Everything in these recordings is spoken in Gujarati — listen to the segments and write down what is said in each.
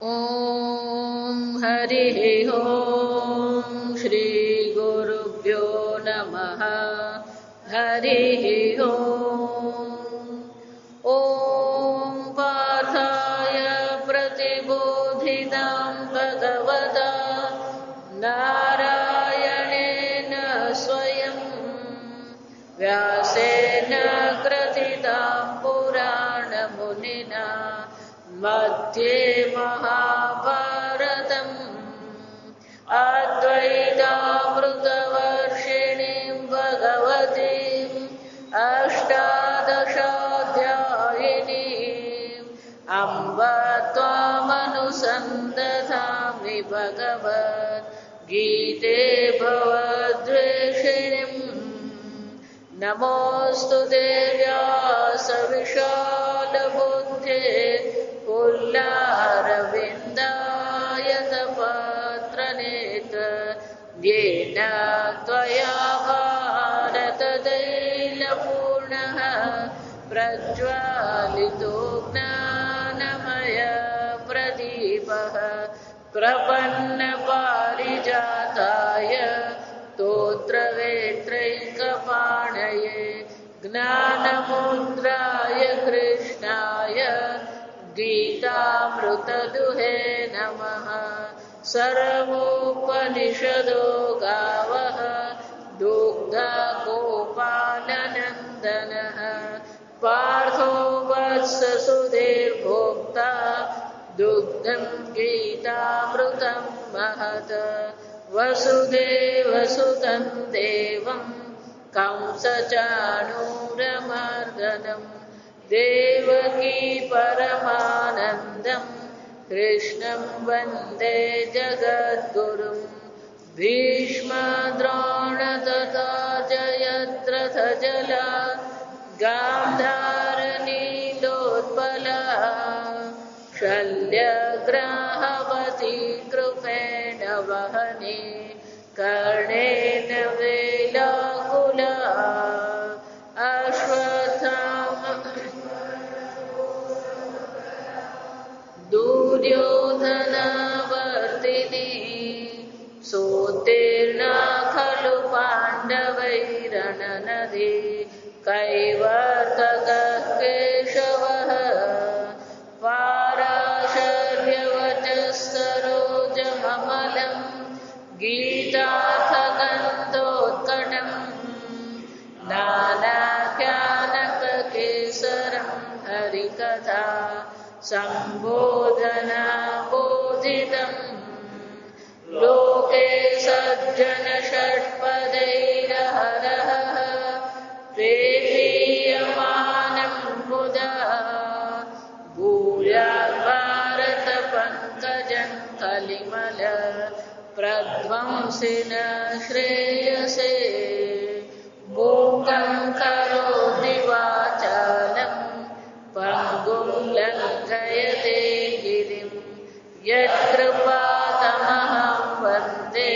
ॐ हरिः ॐ श्री गुरुभ्यो नमः। हरिः ॐ पार्थाय प्रतिबोधितां भगवता नारायणेन स्वयं व्यासेन ग्रथितां पुराणमुनिना मध्ये महाभारतम् अद्वैतामृतवर्षिणीं भगवतीम् अष्टादशाध्यायिनीम् अम्ब त्वामनुसन्दधामि भगवद्गीते भवद्वेषिणीम् नमोऽस्तु ते व्यासविशालबुद्धे पुल्लारविन्दायतपत्रनेत्र येन त्वया भारततैलपूर्णः प्रज्वालितो ज्ञानमय प्रदीपः प्रपन्नपारिजाताय स्तोत्रवेत्रैकपाणये ज्ञानमुद्राय कृष्णाय गीतामृतदुहे नमः। सर्वोपनिषदो गावः दुग्धगोपालनन्दनः पार्थो वत्ससुधीर्भोक्ता दुग्धं गीतामृतं महत्। वसुदेवसुतं देवं कंसचाणूरमर्दनं देवकी परमानन्दं कृष्णं वन्दे जगद्गुरुं। भीष्मद्रोणतथा जयद्रथजला गान्धारनीलोत्पला शल्यग्राहवती कृपेण वहने कर्णेन वेलाकुला अश्वत्थामा दुर्योधनावर्तिनी सोत्तीर्णा खलु पाण्डवैरणनदी कैवर्तकः केशवः पाराशर्यवचस्तरोजममलं गीतार्थगन्धोत्कटं नानाख्यानककेसरं हरिकथा सम्बोधनाबोधितं लोके सज्जनषट्पदैरहरः प्रेमीयमानं मुदा भूयात् भारतपङ्कजं कलिमल प्रध्वंसिन श्रेयसे। मूकं करोति वाचालं पङ्गुं लङ्घयते गिरिं यत्कृपातमहं वन्दे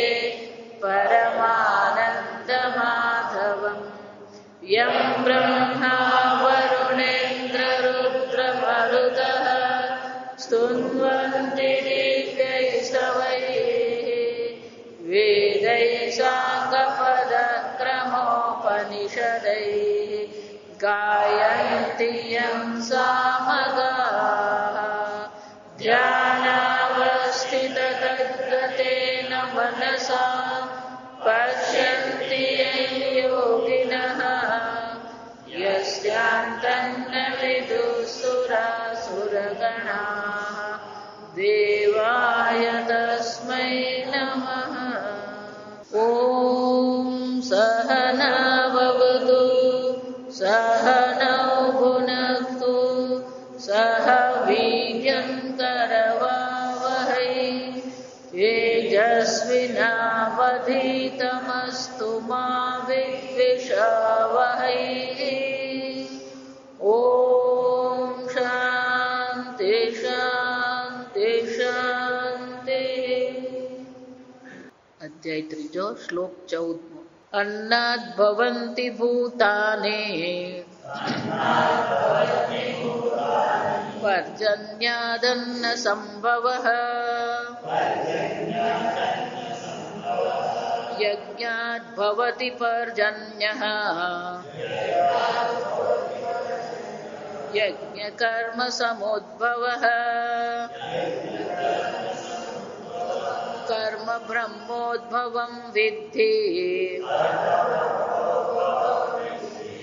परमानन्दमाधवम्। यं ब्रह्मा वरुणेन्द्ररुद्रमरुतः स्तुन्वन्ति दिव्यैस्तवैः वेदैः साङ्गपदक्रमोपनिषदैः गायन्ति यं सामगाः ध्यानावस्थिततद्गतेन मनसा पश्यन्ति यं योगिनः यस्यान्तन्न विदुःसुरासुरगणाः देवाय तस्मै नमः। ॐ सहनाववतु सहनौ भुनक्तु सह वीर्यं करवावहै तेजस्विनावधीतमस्तु मा विद्विषावहै। ॐ शान्ति शान्ति शान्तिः। अध्याय त्रीजो श्लोक 14। अन्नाद् भवन्ति भूतानि પર્જન્યાદન્ન સંભવઃ યજ્ઞાદ ભવતિ પર્જન્યઃ યજ્ઞ કર્મ સમોદ્ભવઃ કર્મ બ્રહ્મોદ્ભવં વિદ્ધિ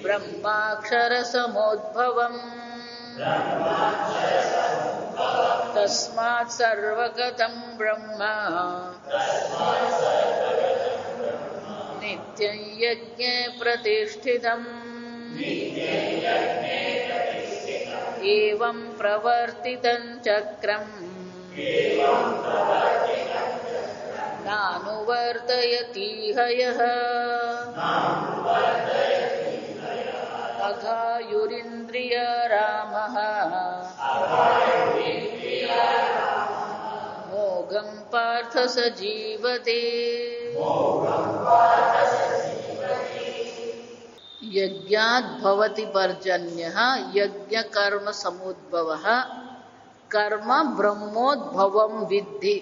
બ્રહ્માક્ષર સમોદ્ભવં તસ્માत् સર્વગતં બ્રહ્મ નિત્યં યજ્ઞે પ્રતિષ્ઠિતम् એવં પ્રવર્તિતં ચક્રમ નાનુવર્તયતિ હયઃ અઘાયુરિન્દ્રિય રામઃ મોઘં પાર્થ સ જીવતે યજ્ઞાદ ભવતિ પર્જન્યઃ યજ્ઞ કર્મ સમુદ્ભવઃ કર્મ બ્રહ્મોદ્ભવમ વિદ્ધિ.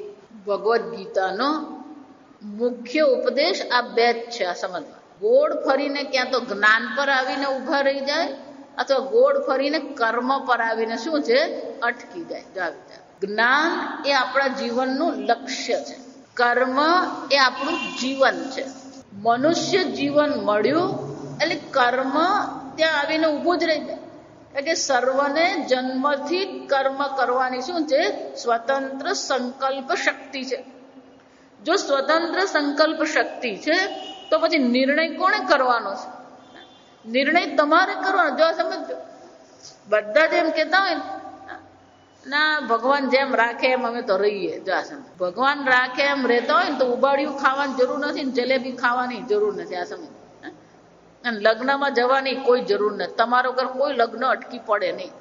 ભગવદ્ ગીતાનો મુખ્ય ઉપદેશ આ બે જ છે. આ સમજવા, ગોળ ફરીને ક્યાં તો જ્ઞાન પર આવીને ઊભા રહી જાય અથવા ગોળ ફરીને કર્મ પર આવીને શું છે અટકી જાય. જ્ઞાન એ આપણા જીવનનું લક્ષ્ય છે, કર્મ એ આપણું જીવન છે. મનુષ્ય જીવન મળ્યું એટલે કર્મ ત્યાં આવીને ઊભું જ રહી જાય. કે સર્વને જન્મથી કર્મ કરવાની શું છે સ્વતંત્ર સંકલ્પ શક્તિ છે. જો સ્વતંત્ર સંકલ્પ શક્તિ છે તો પછી નિર્ણય કોણે કરવાનો છે? નિર્ણય તમારે કરવાનો. જો સમજો, બધા જ એમ કહેતા હોય ના ભગવાન જેમ રાખે એમ અમે તો રહીએ. જો આ સમજ, ભગવાન રાખે એમ રહેતા હોય ને તો ઉબાડિયું ખાવાની જરૂર નથી ને જલેબી ખાવાની જરૂર નથી. આ સમજ, અને લગ્નમાં જવાની કોઈ જરૂર નથી. તમારો ઘર કોઈ લગ્ન અટકી પડે નહીં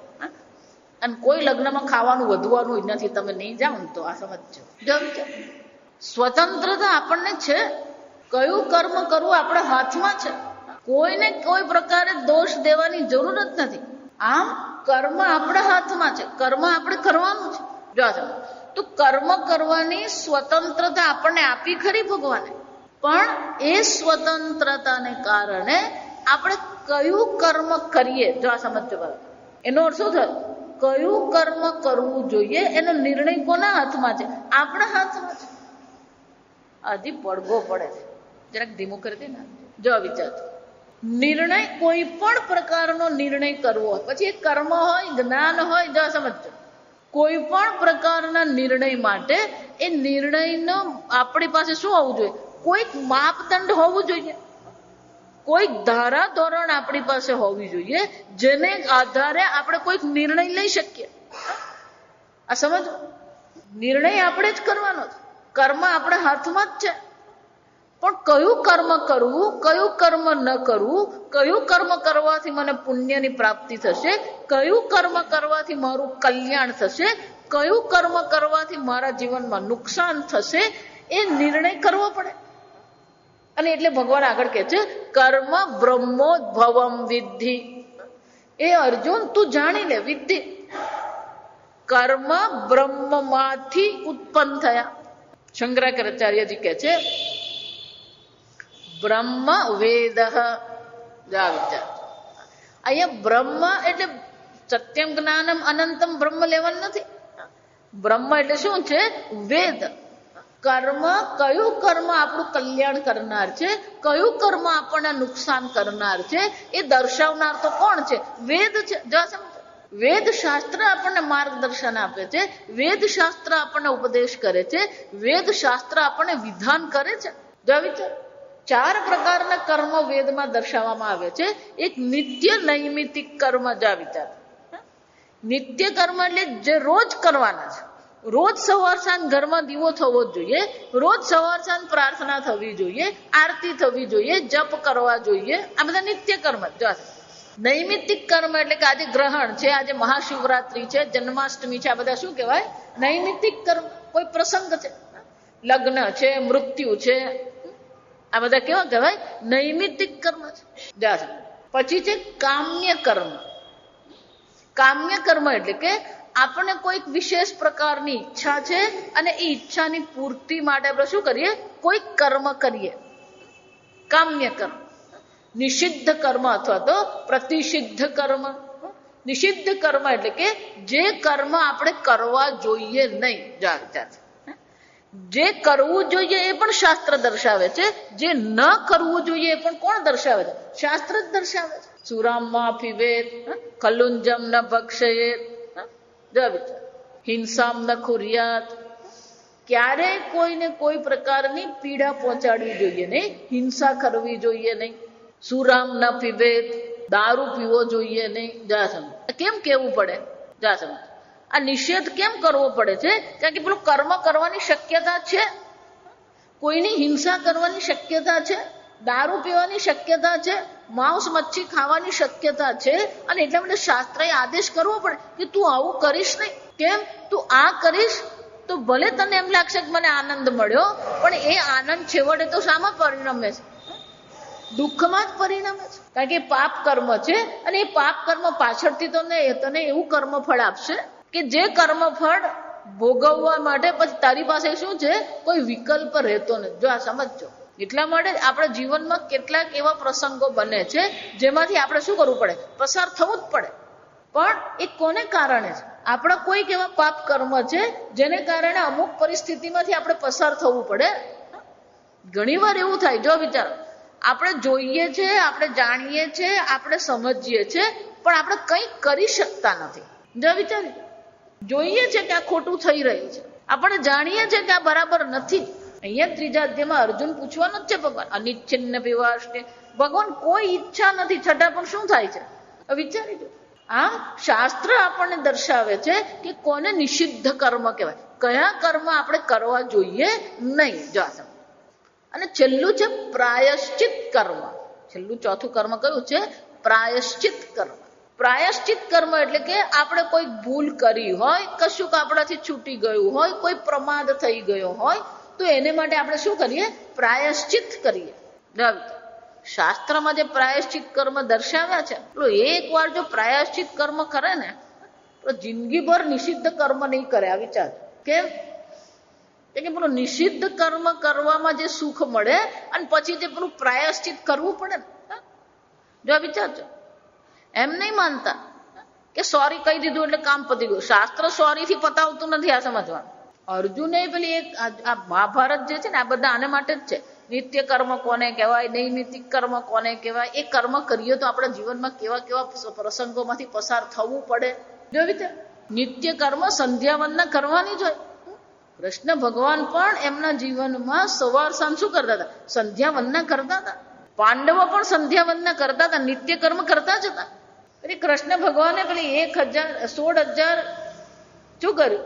અને કોઈ લગ્નમાં ખાવાનું વધવાનું નથી. તમે નહીં જાઓ ને તો આ સમજો. સ્વતંત્રતા આપણને છે. કયું કર્મ કરવું આપણા હાથમાં છે. કોઈને કોઈ પ્રકારે દોષ દેવાની જરૂર જ નથી. આમ કર્મ આપણા હાથમાં છે, કર્મ આપણે કરવાનું છે. જો તો કર્મ કરવાની સ્વતંત્રતા આપણને આપી ખરી ભગવાને, પણ એ સ્વતંત્રતાને કારણે આપણે કયું કર્મ કરીએ જો આ સમજો બરાબર. એનો અર્થ શું થયો? કયું કર્મ કરવું જોઈએ એનો નિર્ણય કોના હાથમાં છે? આપણા હાથમાં છે. હજી પડઘો પડે છે, જરાક ધીમું કરી દે ને. જો વિચાર, નિર્ણય કોઈ પણ પ્રકારનો નિર્ણય કરવો હોય, પછી એ કર્મ હોય જ્ઞાન હોય, જો સમજો કોઈ પણ પ્રકારના નિર્ણય માટે એ નિર્ણયનો આપણી પાસે શું હોવું જોઈએ? કોઈક માપદંડ હોવું જોઈએ, કોઈક ધારા ધોરણ આપણી પાસે હોવી જોઈએ જેને આધારે આપણે કોઈક નિર્ણય લઈ શકીએ. આ સમજો, નિર્ણય આપણે જ કરવાનો છે. કર્મ આપણા હાથમાં જ છે, પણ કયું કર્મ કરવું, કયું કર્મ ન કરવું, કયું કર્મ કરવાથી મને પુણ્યની પ્રાપ્તિ થશે, કયું કર્મ કરવાથી મારું કલ્યાણ થશે, કયું કર્મ કરવાથી મારા જીવનમાં નુકસાન થશે, એ નિર્ણય કરવો પડે. અને એટલે ભગવાન આગળ કહે છે કર્મ બ્રહ્મોદ્ભવમ વિદ્ધિ. એ અર્જુન તું જાણી લે, વિદ્ધિ કર્મ બ્રહ્મમાંથી ઉત્પન્ન થયા. શંકરાચાર્યજી કહે છે બ્રહ્મ વેદ. અહીંયા બ્રહ્મ એટલે સત્યમ જ્ઞાનમ અનંતમ બ્રહ્મ લેવલ નથી. બ્રહ્મ એટલે શું છે? વેદ. કર્મ, કયું કર્મ આપણું કલ્યાણ કરનાર છે, કયું કર્મ આપણને નુકસાન કરનાર છે, એ દર્શાવનાર તો કોણ છે? વેદ છે. જો સમજો, વેદ શાસ્ત્ર આપણને માર્ગદર્શન આપે છે, વેદ શાસ્ત્ર આપણને ઉપદેશ કરે છે, વેદ શાસ્ત્ર આપણને વિધાન કરે છે. જો વિચાર, 4 પ્રકારના કર્મ વેદમાં દર્શાવવામાં આવે છે. એક નિત્ય નૈમિતિક કર્મ. જો વિચાર, નિત્ય કર્મ એટલે જે રોજ કરવાના છે. રોજ સવાર સાંજ ઘરમાં દીવો થવો જોઈએ, રોજ સવાર સાંજ પ્રાર્થના થવી જોઈએ, આરતી થવી જોઈએ, જપ કરવા જોઈએ. આ બધા નિત્ય કર્મ. જો નૈમિતિક કર્મ એટલે કે આજે ગ્રહણ છે, આજે મહાશિવરાત્રી છે, જન્માષ્ટમી છે, આ બધા શું કહેવાય? નૈમિતિક કર્મ. કોઈ પ્રસંગ છે, લગ્ન છે, મૃત્યુ છે, આ બધા કેવા કહેવાય? નૈમિતિક કર્મ છે. પછી છે કામ્ય કર્મ. કામ્ય કર્મ એટલે કે આપણને કોઈક વિશેષ પ્રકારની ઈચ્છા છે અને એ ઈચ્છાની પૂર્તિ માટે આપણે શું કરીએ? કોઈ કર્મ કરીએ, કામ્ય કર્મ, નિષિદ્ધ કર્મ અથવા તો પ્રતિષિદ્ધ કર્મ. નિષિદ્ધ કર્મ એટલે કે જે કર્મ આપણે કરવા જોઈએ નહીં. જે કરવું જોઈએ એ પણ શાસ્ત્ર દર્શાવે છે, જે ન કરવું જોઈએ એ પણ કોણ દર્શાવે છે? શાસ્ત્ર જ દર્શાવે છે. સુરામમાં પીવેત, કલુંજમ ન ભક્ષયેત, હિંસામ ન કુર્યાત. ક્યારેય કોઈને કોઈ પ્રકારની પીડા પહોંચાડવી જોઈએ નહીં, હિંસા કરવી જોઈએ નહીં. સુરામ ન પીવેત, દારૂ પીવો જોઈએ નહીં. કેમ કેવું પડે? આ નિષેધ કેમ કરવો પડે છે? કારણ કે પેલું કર્મ કરવાની શક્યતા છે, કોઈની હિંસા કરવાની શક્યતા છે, દારૂ પીવાની શક્યતા છે, માંસ મચ્છી ખાવાની શક્યતા છે. અને એટલા માટે શાસ્ત્રએ આદેશ કરવો પડે કે તું આવું કરીશ નહીં. કેમ? તું આ કરીશ તો ભલે તને એમ લાગશે કે મને આનંદ મળ્યો, પણ એ આનંદ છેવટે તો શામાં પરિણમે છે? દુઃખમાં જ પરિણમે છે. કારણ કે પાપ કર્મ છે અને એ પાપ કર્મ પાછળથી તને એવું કર્મ ફળ આપશે કે જે કર્મ ફળ ભોગવવા માટે પછી તારી પાસે શું છે? કોઈ વિકલ્પ રહેતો નથી. જો આ સમજજો. એટલા માટે આપણા જીવનમાં કેટલાક એવા પ્રસંગો બને છે જેમાંથી આપણે શું કરવું પડે? પસાર થવું જ પડે. પણ એ કોને કારણે છે? આપણા કોઈક એવા પાપ કર્મ છે જેને કારણે અમુક પરિસ્થિતિમાંથી આપણે પસાર થવું પડે. ઘણી વાર એવું થાય, જો વિચારો, આપણે જોઈએ છે, આપણે જાણીએ છીએ, આપણે સમજીએ છીએ, પણ આપણે કંઈ કરી શકતા નથી. જો વિચારી, જોઈએ છે કે આ ખોટું થઈ રહ્યું છે, આપણે જાણીએ છીએ કે આ બરાબર નથી. અહીંયા ત્રીજા અધ્યાયમાં અર્જુન પૂછવાનો જ છે ભગવાન, અનિચ્છિન્ન વિવાષ્ટે. ભગવાન કોઈ ઈચ્છા નથી છતાં પણ શું થાય છે? વિચારી જો. આ શાસ્ત્ર આપણને દર્શાવે છે કે કોને નિષિદ્ધ કર્મ કહેવાય, કયા કર્મ આપણે કરવા જોઈએ નહીં. જો અને છેલ્લું છે પ્રાયશ્ચિત કર્મ. છેલ્લું ચોથું કર્મ કયું છે? પ્રાયશ્ચિત કર્મ. પ્રાયશ્ચિત કર્મ એટલે કે આપણે કોઈ ભૂલ કરી હોય, કશુંક આપણાથી છૂટી ગયું હોય, કોઈ પ્રમાદ થઈ ગયો હોય, તો એને માટે આપણે શું કરીએ? પ્રાયશ્ચિત કરીએ. શાસ્ત્રમાં જે પ્રાયશ્ચિત કર્મ દર્શાવ્યા છે, એક વાર જો પ્રાયશ્ચિત કર્મ કરે ને તો જિંદગીભર નિષિદ્ધ કર્મ નહીં કરે. આ વિચાર. કેમ? કે પેલું નિષિદ્ધ કર્મ કરવામાં જે સુખ મળે અને પછી જે પેલું પ્રાયશ્ચિત કરવું પડે ને, જો વિચારજો. એમ નહીં માનતા કે સોરી કહી દીધું એટલે કામ પતી ગયું. શાસ્ત્ર સોરીથી પતાવતું નથી. આ સમજવાનું. અર્જુને પેલી એક આ મહાભારત જે છે ને, આ બધા આને માટે જ છે. નિત્ય કર્મ કોને કહેવાય, નૈમિતિક કર્મ કોને કહેવાય, એ કર્મ કરીએ તો આપણા જીવનમાં કેવા કેવા પ્રસંગોમાંથી પસાર થવું પડે. જો વિચાર, નિત્ય કર્મ સંધ્યાવંદના કરવાની જ હોય. કૃષ્ણ ભગવાન પણ એમના જીવનમાં સવાર સાંજ શું કરતા હતા? સંધ્યાવંદના કરતા હતા. પાંડવો પણ સંધ્યાવંદના કરતા હતા, નિત્ય કર્મ કરતા જ હતા. એટલે કૃષ્ણ ભગવાને પેલી 16,000 શું કર્યું?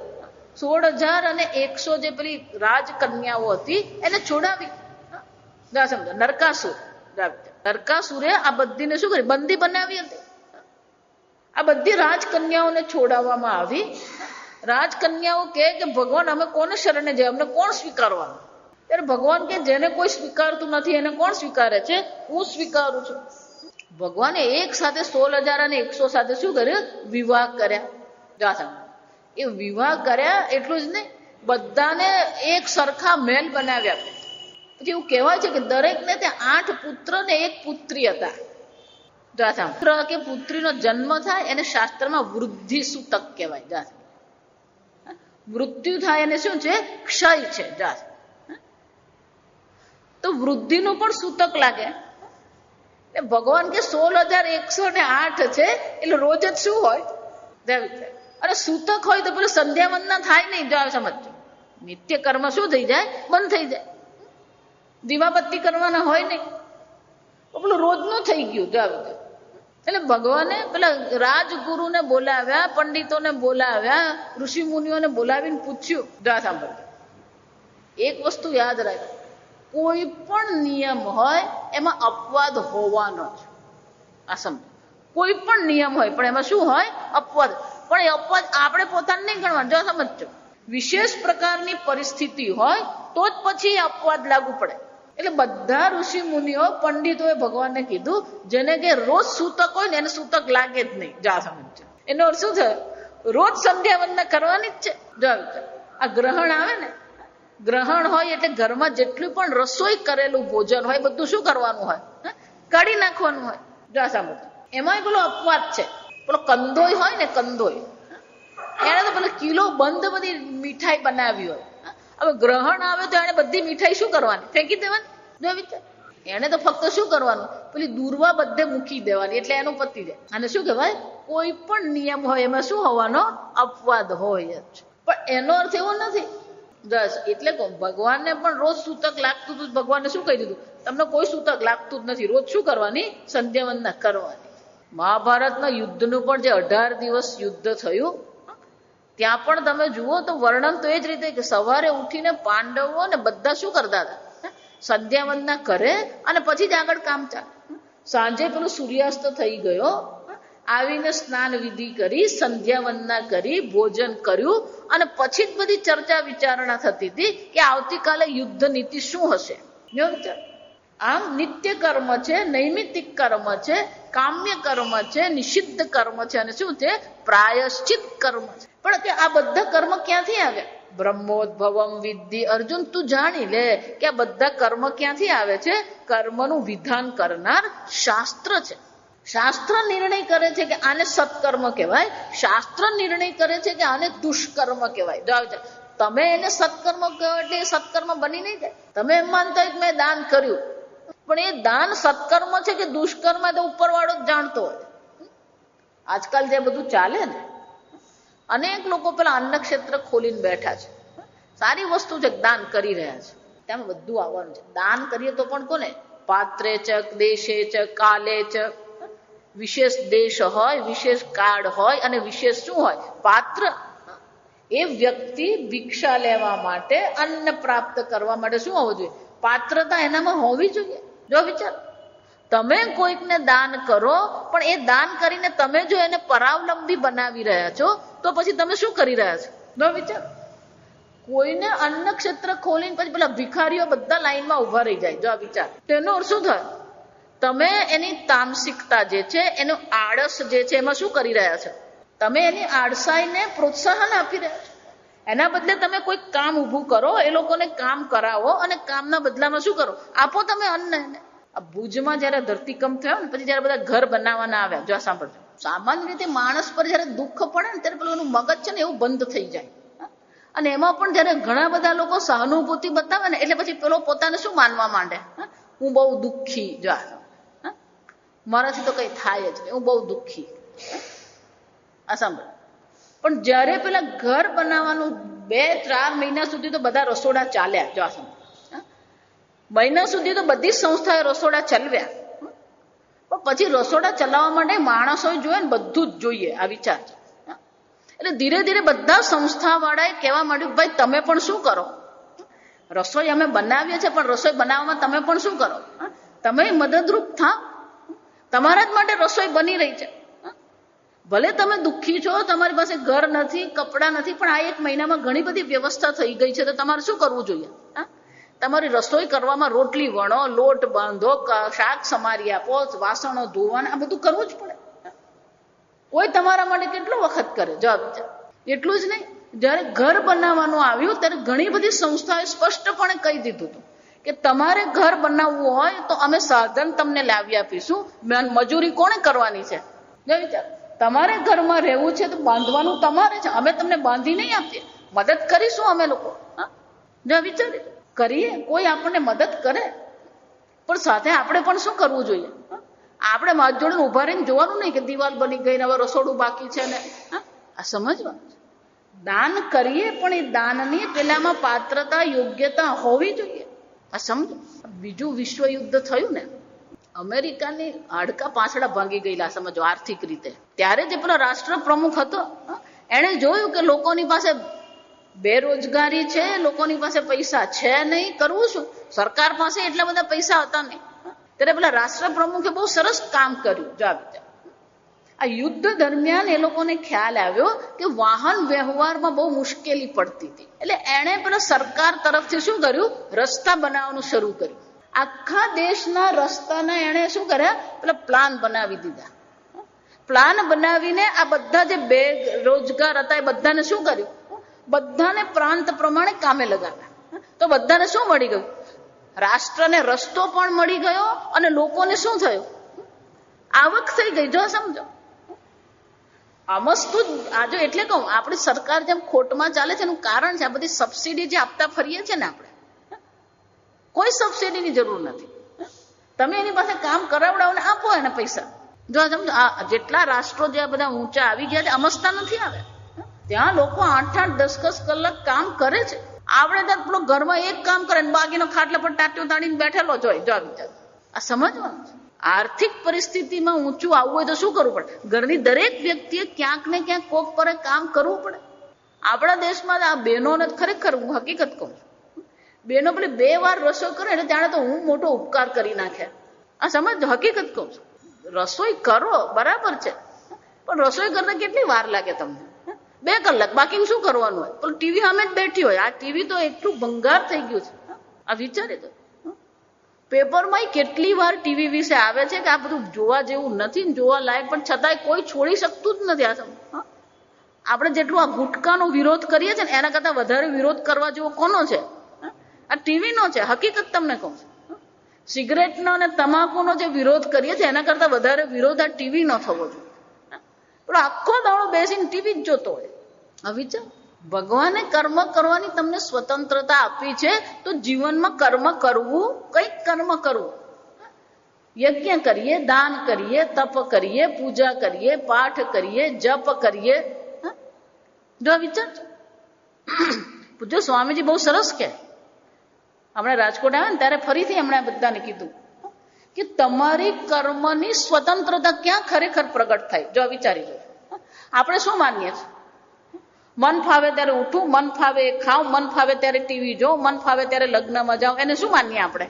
16,100 જે પેલી રાજકન્યાઓ હતી એને છોડાવી. સમજો, નરકાસુર. નરકાસુરે આ બધીને શું કરી? બંદી બનાવી હતી. આ બધી રાજકન્યાઓને છોડાવવામાં આવી. રાજકન્યાઓ કહે કે ભગવાન અમે કોને શરણે જઈએ, અમને કોણ સ્વીકારવાનું? ત્યારે ભગવાન કે જેને કોઈ સ્વીકારતું નથી એને કોણ સ્વીકારે છે? હું સ્વીકારું છું. ભગવાને એક સાથે 16,100 સાથે શું કર્યું? વિવાહ કર્યા. એ વિવાહ કર્યા એટલું જ નહીં, બધાને એક સરખા મહેલ બનાવ્યા. પછી એવું કહેવાય છે કે દરેકને ત્યાં 8 પુત્ર ને 1 પુત્રી હતા. પુત્ર કે પુત્રીનો જન્મ થાય એને શાસ્ત્રમાં વૃદ્ધિ સૂતક કહેવાય. મૃત્યુ થાય એને શું છે? ક્ષય છે. તો વૃદ્ધિનું પણ સૂતક લાગે. ભગવાન કે 16,108 છે એટલે રોજ જ શું હોય? અને સૂતક હોય તો પેલું સંધ્યાવંદના થાય નહીં. જો સમજો, નિત્ય કર્મ શું થઈ જાય? બંધ થઈ જાય. દીવાબત્તી કરવાના હોય નહીં, પેલું રોજનું થઈ ગયું. જો એટલે ભગવાને પેલા રાજગુરુને બોલાવ્યા, પંડિતોને બોલાવ્યા, ઋષિ મુનિઓને બોલાવીને પૂછ્યું. જો સાંભળજો, એક વસ્તુ યાદ રાખો, કોઈ પણ નિયમ હોય એમાં અપવાદ હોવાનો જ. આ સમજો, કોઈ પણ નિયમ હોય પણ એમાં શું હોય? અપવાદ. પણ એ અપવાદ આપણે પોતાને નહીં ગણવાનો. જો સમજો, વિશેષ પ્રકારની પરિસ્થિતિ હોય તો જ પછી અપવાદ લાગુ પડે. એટલે બધા ઋષિ મુનિઓ પંડિતોએ ભગવાનને કીધું જેને કે રોજ સૂતક હોય ને એને સૂતક લાગે જ નહીં. જા સમજો, એનો અર્થ શું થયો? રોજ સંધ્યા વંદના કરવાની જ છે. જો આ ગ્રહણ આવે ને, ગ્રહણ હોય એટલે ઘરમાં જેટલું પણ રસોઈ કરેલું ભોજન હોય બધું શું કરવાનું હોય? કાઢી નાખવાનું હોય. જો સાંભળો, એમાંય પેલો અપવાદ છે. પેલો કંદોય હોય ને, કંદોય, એને તો પેલો કિલો બંધ બધી મીઠાઈ બનાવી હોય. હવે ગ્રહણ આવે તો એને બધી મીઠાઈ શું કરવાની? ફેંકી દેવાની. જો વિચાર, એને તો ફક્ત શું કરવાનું? પેલી દૂરવા બધે મૂકી દેવાની, એટલે એનું પતી જાય. અને શું કહેવાય? કોઈ પણ નિયમ હોય એમાં શું હોવાનો? અપવાદ હોય જ. પણ એનો અર્થ એવો નથી. બસ એટલે ભગવાનને પણ રોજ સૂતક લાગતું હતું. ભગવાનને શું કહી દીધું? તમને કોઈ સૂતક લાગતું જ નથી. રોજ શું કરવાની? સંધ્યા વંદના કરવાની. મહાભારતના યુદ્ધનું પણ જે 18 દિવસ યુદ્ધ થયું, ત્યાં પણ તમે જુઓ તો વર્ણન તો એ જ રીતે કે સવારે ઉઠીને પાંડવો ને બધા શું કરતા હતા? સંધ્યા વંદના કરે અને પછી જ આગળ કામ ચાલે. સાંજે પેલો સૂર્યાસ્ત થઈ ગયો, આવીને સ્નાન વિધિ કરી, સંધ્યા વંદના કરી, ભોજન કર્યું અને પછી જ બધી ચર્ચા વિચારણા થતી હતી કે આવતીકાલે યુદ્ધ નીતિ શું હશે. આમ નિત્ય કર્મ છે, નૈમિતિક કર્મ છે, કામ્ય કર્મ છે, નિષિદ્ધ કર્મ છે અને શું છે? પ્રાયશ્ચિત કર્મ છે. પણ આ બધા કર્મ ક્યાંથી આવ્યા? બ્રહ્મોદ્ભવમ વિદ્ધિ. અર્જુન, તું જાણી લે કે આ બધા કર્મ ક્યાંથી આવે છે? કર્મનું વિધાન કરનાર શાસ્ત્ર છે. શાસ્ત્ર નિર્ણય કરે છે કે આને સત્કર્મ કહેવાય, શાસ્ત્ર નિર્ણય કરે છે કે આને દુષ્કર્મ કહેવાય. જાઓ, તમે એને સત્કર્મ કહો એટલે એ સત્કર્મ બની નહીં જાય. તમે એમ માનતા હોય કે મેં દાન કર્યું, પણ એ દાન સત્કર્મ છે કે દુષ્કર્મ તો ઉપરવાળો જ જાણતો હોય. આજકાલ જે બધું ચાલે ને, અનેક લોકો પેલા અન્ન ક્ષેત્ર ખોલીને બેઠા છે. સારી વસ્તુ છે, દાન કરી રહ્યા છે, ત્યાં બધું આવવાનું છે. દાન કરીએ તો પણ કોને? પાત્રે ચ, દેશે ચ, કાલે ચ. વિશેષ દેશ હોય, વિશેષ કાળ હોય અને વિશેષ શું હોય? પાત્ર. એ વ્યક્તિ ભિક્ષા લેવા માટે, અન્ન પ્રાપ્ત કરવા માટે શું હોવું જોઈએ? પાત્રતા એનામાં હોવી જોઈએ. જો વિચાર, તમે કોઈકને દાન કરો, પણ એ દાન કરીને તમે જો એને પરાવલંબી બનાવી રહ્યા છો તો પછી તમે શું કરી રહ્યા છો? જો વિચાર, કોઈને અન્ન ક્ષેત્ર ખોલીને પછી પેલા ભિખારીઓ બધા લાઈનમાં ઉભા રહી જાય. જો વિચાર, તેનો અર્થ શું થાય? તમે એની તામસિકતા જે છે, એનું આળસ જે છે, એમાં શું કરી રહ્યા છો? તમે એની આળસાઈને પ્રોત્સાહન આપી રહ્યા છો. એના બદલે તમે કોઈ કામ ઊભું કરો, એ લોકોને કામ કરાવો અને કામના બદલામાં શું કરો? આપો તમે અન્ન એને. આ ભુજમાં જયારે ધરતીકંપ થયો ને, પછી જયારે બધા ઘર બનાવવાના આવ્યા, જો સાંભળજો, સામાન્ય રીતે માણસ પર જયારે દુઃખ પડે ને ત્યારે પેલું એનું મગજ છે ને એવું બંધ થઈ જાય. અને એમાં પણ જયારે ઘણા બધા લોકો સહાનુભૂતિ બતાવે ને એટલે પછી પેલો પોતાને શું માનવા માંડે? હું બહુ દુઃખી, જો મારાથી તો કઈ થાય જ નહીં, હું બહુ દુઃખી. આ સાંભળ, પણ જયારે પેલા ઘર બનાવવાનું 2-4 મહિના સુધી તો બધા રસોડા ચાલ્યા. જો સાંભળ, મહિના સુધી તો બધી સંસ્થાએ રસોડા ચલાવ્યા, પણ પછી રસોડા ચલાવવા માટે માણસો જોઈએ ને, બધું જ જોઈએ. આ વિચાર એટલે ધીરે ધીરે બધા સંસ્થા વાળાએ કહેવા માંડ્યું, ભાઈ તમે પણ શું કરો? રસોઈ અમે બનાવીએ છીએ, પણ રસોઈ બનાવવામાં તમે પણ શું કરો? તમે મદદરૂપ થાવ. તમારા જ માટે રસોઈ બની રહી છે. ભલે તમે દુઃખી છો, તમારી પાસે ઘર નથી, કપડાં નથી, પણ આ 1 મહિનામાં ઘણી બધી વ્યવસ્થા થઈ ગઈ છે, તો તમારે શું કરવું જોઈએ? તમારી રસોઈ કરવામાં રોટલી વણો, લોટ બાંધો, શાક સમારી આપો, વાસણો ધોવાના, આ બધું કરવું જ પડે. કોઈ તમારા માટે કેટલો વખત કરે? જવાબ એટલું જ નહીં. જયારે ઘર બનાવવાનું આવ્યું ત્યારે ઘણી બધી સંસ્થાએ સ્પષ્ટપણે કહી દીધું હતું કે તમારે ઘર બનાવવું હોય તો અમે સાધન તમને લાવી આપીશું, મજૂરી કોણે કરવાની છે? વિચાર, તમારે ઘરમાં રહેવું છે તો બાંધવાનું તમારે છે, અમે તમને બાંધી નહીં આપીએ, મદદ કરીશું અમે લોકો. વિચાર કરીએ, કોઈ આપણને મદદ કરે, પણ સાથે આપણે પણ શું કરવું જોઈએ? આપણે માથ જોડે ઉભા રહીને જોવાનું નહીં કે દિવાલ બની ગઈ ને હવે રસોડું બાકી છે ને. આ સમજવાનું છે. દાન કરીએ પણ એ દાનની પેલામાં પાત્રતા, યોગ્યતા હોવી જોઈએ. આ સમજો. બીજું વિશ્વયુદ્ધ થયું ને, અમેરિકાની હાડકા પાછળા ભાંગી ગયેલા, સમજો, આર્થિક રીતે. ત્યારે જે પેલો રાષ્ટ્ર પ્રમુખ હતો, એણે જોયું કે લોકોની પાસે બેરોજગારી છે, લોકોની પાસે પૈસા છે નહીં, કરવું શું? સરકાર પાસે એટલા બધા પૈસા હતા નહીં. ત્યારે પેલા રાષ્ટ્ર પ્રમુખે બહુ સરસ કામ કર્યું. જો આ યુદ્ધ દરમિયાન એ લોકોને ખ્યાલ આવ્યો કે વાહન વ્યવહારમાં બહુ મુશ્કેલી પડતી હતી. એટલે એણે પેલા સરકાર તરફથી શું કર્યું? રસ્તા બનાવવાનું શરૂ કર્યું. આખા દેશના રસ્તાના એણે શું કર્યા? પેલા પ્લાન બનાવી દીધા. પ્લાન બનાવીને આ બધા જે બેરોજગાર હતા એ બધાને શું કર્યું? બધાને પ્રાંત પ્રમાણે કામે લગાવ્યા. તો બધાને શું મળી ગયું? રાષ્ટ્રને રસ્તો પણ મળી ગયો અને લોકોને શું થયું? આવક થઈ ગઈ. જો સમજો આ વસ્તુ આજે એટલે કહું, આપણી સરકાર જેમ ખોટમાં ચાલે છે એનું કારણ છે આ બધી સબસિડી જે આપતા ફરીએ છીએ ને આપણે. કોઈ સબસિડીની જરૂર નથી. તમે એની પાસે કામ કરાવડાવો ને આપો એને પૈસા. જો સમજો આ જેટલા રાષ્ટ્રો જે બધા ઊંચા આવી ગયા છે અમસ્તા નથી આવે. ત્યાં લોકો 8-8, 10-10 કલાક કામ કરે છે. આપણે ત્યાં પેલો ઘરમાં એક કામ કરે ને બાકીનો ખાટલા પર ટાટ્યો તાણીને બેઠેલો જ હોય. જો વિચાર આ સમજવાનું છે. આર્થિક પરિસ્થિતિમાં ઊંચું આવવું હોય તો શું કરવું પડે? ઘરની દરેક વ્યક્તિએ ક્યાંક ને ક્યાંક કોક પર કામ કરવું પડે. આપણા દેશમાં આ બહેનોને ખરેખર હું હકીકત કહું છું, બહેનો પેલી 2 વાર રસોઈ કરે એટલે ત્યારે તો હું મોટો ઉપકાર કરી નાખ્યા. આ સમજ, હકીકત કહું છું. રસોઈ કરો બરાબર છે, પણ રસોઈ કરતા કેટલી વાર લાગે તમને? 2 કલાક. બાકી શું કરવાનું હોય? પેલું ટીવી સામે જ બેઠી હોય. આ ટીવી તો એટલું ભંગાર થઈ ગયું છે. આ વિચારે તો પેપરમાં કેટલી વાર ટીવી વિશે આવે છે કે આ બધું જોવા જેવું નથી ને જોવા લાયક, પણ છતાંય કોઈ છોડી શકતું જ નથી. આ આપણે જેટલું આ ગુટકાનો વિરોધ કરીએ છીએ ને એના કરતા વધારે વિરોધ કરવા જેવો કોનો છે? આ ટીવીનો છે. હકીકત તમને કહું છું. સિગરેટનો અને તમાકુનો જે વિરોધ કરીએ છીએ એના કરતા વધારે વિરોધ આ ટીવીનો થવો જોઈએ. પણ આખો દાડો બેસીને ટીવી જ જોતો હોય. હવે વિચાર, ભગવાને કર્મ કરવાની તમને સ્વતંત્રતા આપી છે, તો જીવનમાં કર્મ કરવું, કંઈક કર્મ કરવું. યજ્ઞ કરીએ, દાન કરીએ, તપ કરીએ, પૂજા કરીએ, પાઠ કરીએ, જપ કરીએ. જો વિચાર, પૂજ્ય સ્વામીજી બહુ સરસ કે હમણાં રાજકોટ આવ્યા ને ત્યારે ફરીથી હમણાં બધાને કીધું કે તમારી કર્મની સ્વતંત્રતા ક્યાં ખરેખર પ્રગટ થાય. જો વિચારી જો, આપણે શું માનીએ છીએ? મન ફાવે ત્યારે ઉઠું, મન ફાવે ખાઉં, મન ફાવે ત્યારે ટીવી જોઉં, મન ફાવે ત્યારે લગ્નમાં જાઉં. એને શું માનીએ આપણે?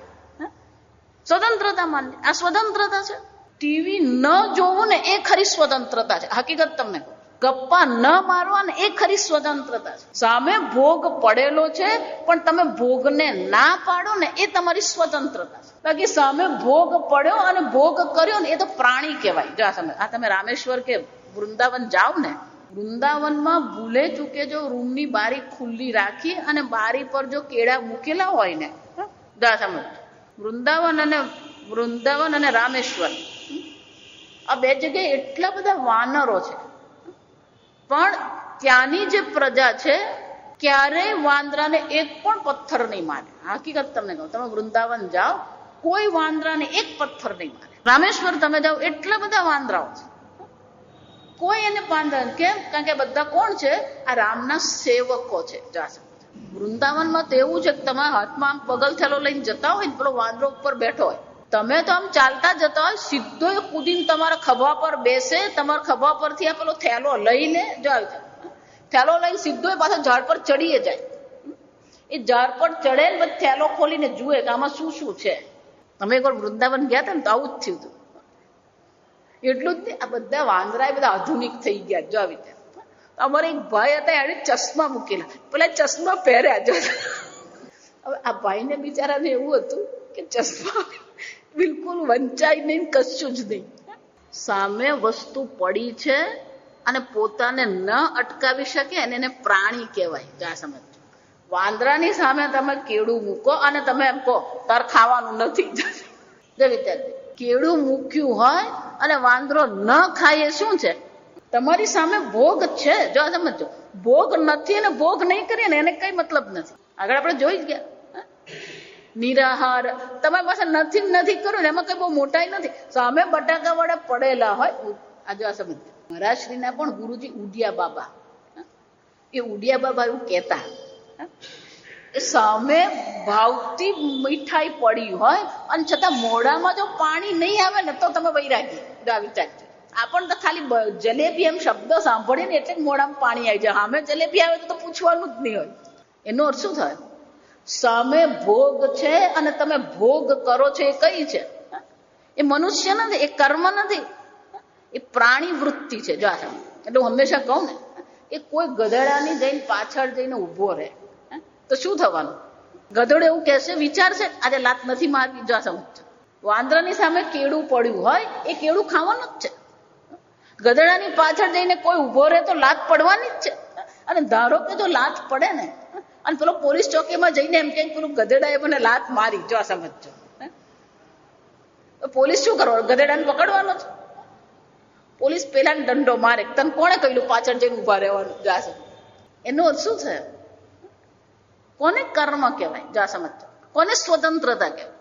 સ્વતંત્રતા માનીએ. આ સ્વતંત્રતા છે? ટીવી ન જોવું ને એ ખરી સ્વતંત્રતા છે. હકીકત તમને કહું, ગપ્પા ન મારવા ને એ ખરી સ્વતંત્રતા છે. સામે ભોગ પડેલો છે પણ તમે ભોગને ના પાડો ને એ તમારી સ્વતંત્રતા છે. બાકી સામે ભોગ પડ્યો અને ભોગ કર્યો ને એ તો પ્રાણી કહેવાય. જો આ તમે રામેશ્વર કે વૃંદાવન જાઓ ને, વૃંદાવનમાં ભૂલે ચૂકે જો રૂમની બારી ખુલ્લી રાખી અને બારી પર જો કેળા મૂકેલા હોય ને, સમજ, વૃંદાવન અને રામેશ્વર આ 2 જગ્યાએ એટલા બધા વાનરો છે, પણ ત્યાંની જે પ્રજા છે ક્યારેય વાંદરાને એક પણ પથ્થર નહીં મારે. હકીકત તમને કહું, તમે વૃંદાવન જાઓ કોઈ વાંદરાને એક પથ્થર નહીં મારે. રામેશ્વર તમે જાઓ એટલા બધા વાંદરાઓ છે, કોઈ એને પાંદરા. કેમ? કારણ કે બધા કોણ છે? આ રામના સેવકો છે. વૃંદાવનમાં તો એવું છે કે તમારા હાથમાં આમ પગલ થેલો લઈને જતા હોય ને, પેલો વાંદરો ઉપર બેઠો હોય, તમે તો આમ ચાલતા જતા હોય, સીધો કૂદીને તમારા ખભા પર બેસે, તમારા ખભા પરથી આ પેલો થેલો લઈ લે. જો થેલો લઈને સીધો પાછો ઝાડ પર ચડીએ જાય. એ ઝાડ પર ચડે ને પછી થેલો ખોલીને જુએ કે આમાં શું શું છે. તમે એકવાર વૃંદાવન ગયા હતા ને તો આવું જ થયું હતું. એટલું જ નહીં, આ બધા વાંદરા બધા આધુનિક થઈ ગયા. જો આવી રીતે અમારે એક ભાઈ હતા, એને ચશ્મા મૂકેલા, પેલા ચશ્મા પહેર્યા. જો હવે આ ભાઈને બિચારાને એવું હતું કે ચશ્મા બિલકુલ વંચાય નહીં, કશું જ નહીં. સામે વસ્તુ પડી છે અને પોતાને ન અટકાવી શકે એને પ્રાણી કહેવાય. જા સમજ, વાંદરાની સામે તમે કેળું મૂકો અને તમે એમ કહો તાર ખાવાનું નથી. જો વિચારતી, કેળું મૂક્યું હોય અને વાંદરો ન ખાય એ શું છે? તમારી સામે ભોગ છે. જો સમજો, ભોગ નથી અને ભોગ નહીં કરીએ ને એને કઈ મતલબ નથી. આગળ આપણે જોઈ જ ગયા, નિરાહાર તમારી પાસે નથી કર્યું ને એમાં કઈ બહુ મોટાઈ નથી. સામે બટાકા વડા પડેલા હોય. આજે આ સમજ, મહારાજશ્રીના પણ ગુરુજી ઉડિયા બાબા, એ ઉડિયા બાબા એવું કહેતા, સામે ભાવતી મીઠાઈ પડી હોય અને છતાં મોઢામાં જો પાણી નહીં આવે ને તો તમે વૈરાગી. વિચારજો, આપણ તો ખાલી જલેબી એમ શબ્દ સાંભળીએ ને એટલે મોઢામાં પાણી આવી જાય. સામે જલેબી આવે તો પૂછવાનું જ નહીં હોય. એનો અર્થ શું થાય? સામે ભોગ છે અને તમે ભોગ કરો છો. એ કઈ છે? એ મનુષ્ય નથી, એ કર્મ નથી, એ પ્રાણી વૃત્તિ છે. જો એટલે હું હંમેશા કહું ને, એ કોઈ ગધેડાની જઈને પાછળ જઈને ઉભો રહે તો શું થવાનું? ગધેડો એવું કહેશે, વિચારશે આજે લાત નથી મારવી. જો સમજ, વાંદરાની સામે કેળું પડ્યું હોય એ કેળું ખાવાનું જ છે. ગધેડાની પાછળ જઈને કોઈ ઉભો રહે તો લાત પડવાની જ છે. અને ધારો કે જો લાત પડે ને અને પેલો પોલીસ ચોકીમાં જઈને એમ કે પેલું ગધેડાએ મને લાત મારી, જો આ સમજજો, પોલીસ શું કરવાનું? ગધેડાને પકડવાનો છે. પોલીસ પેલાને દંડો મારે, તને કોણે કહ્યું પાછળ જઈને ઉભા રહેવાનું? જા સમજ. એનો અર્થ શું છે? કોને કર્મ કહેવાય? જા સમજો. કોને સ્વતંત્રતા કહેવાય?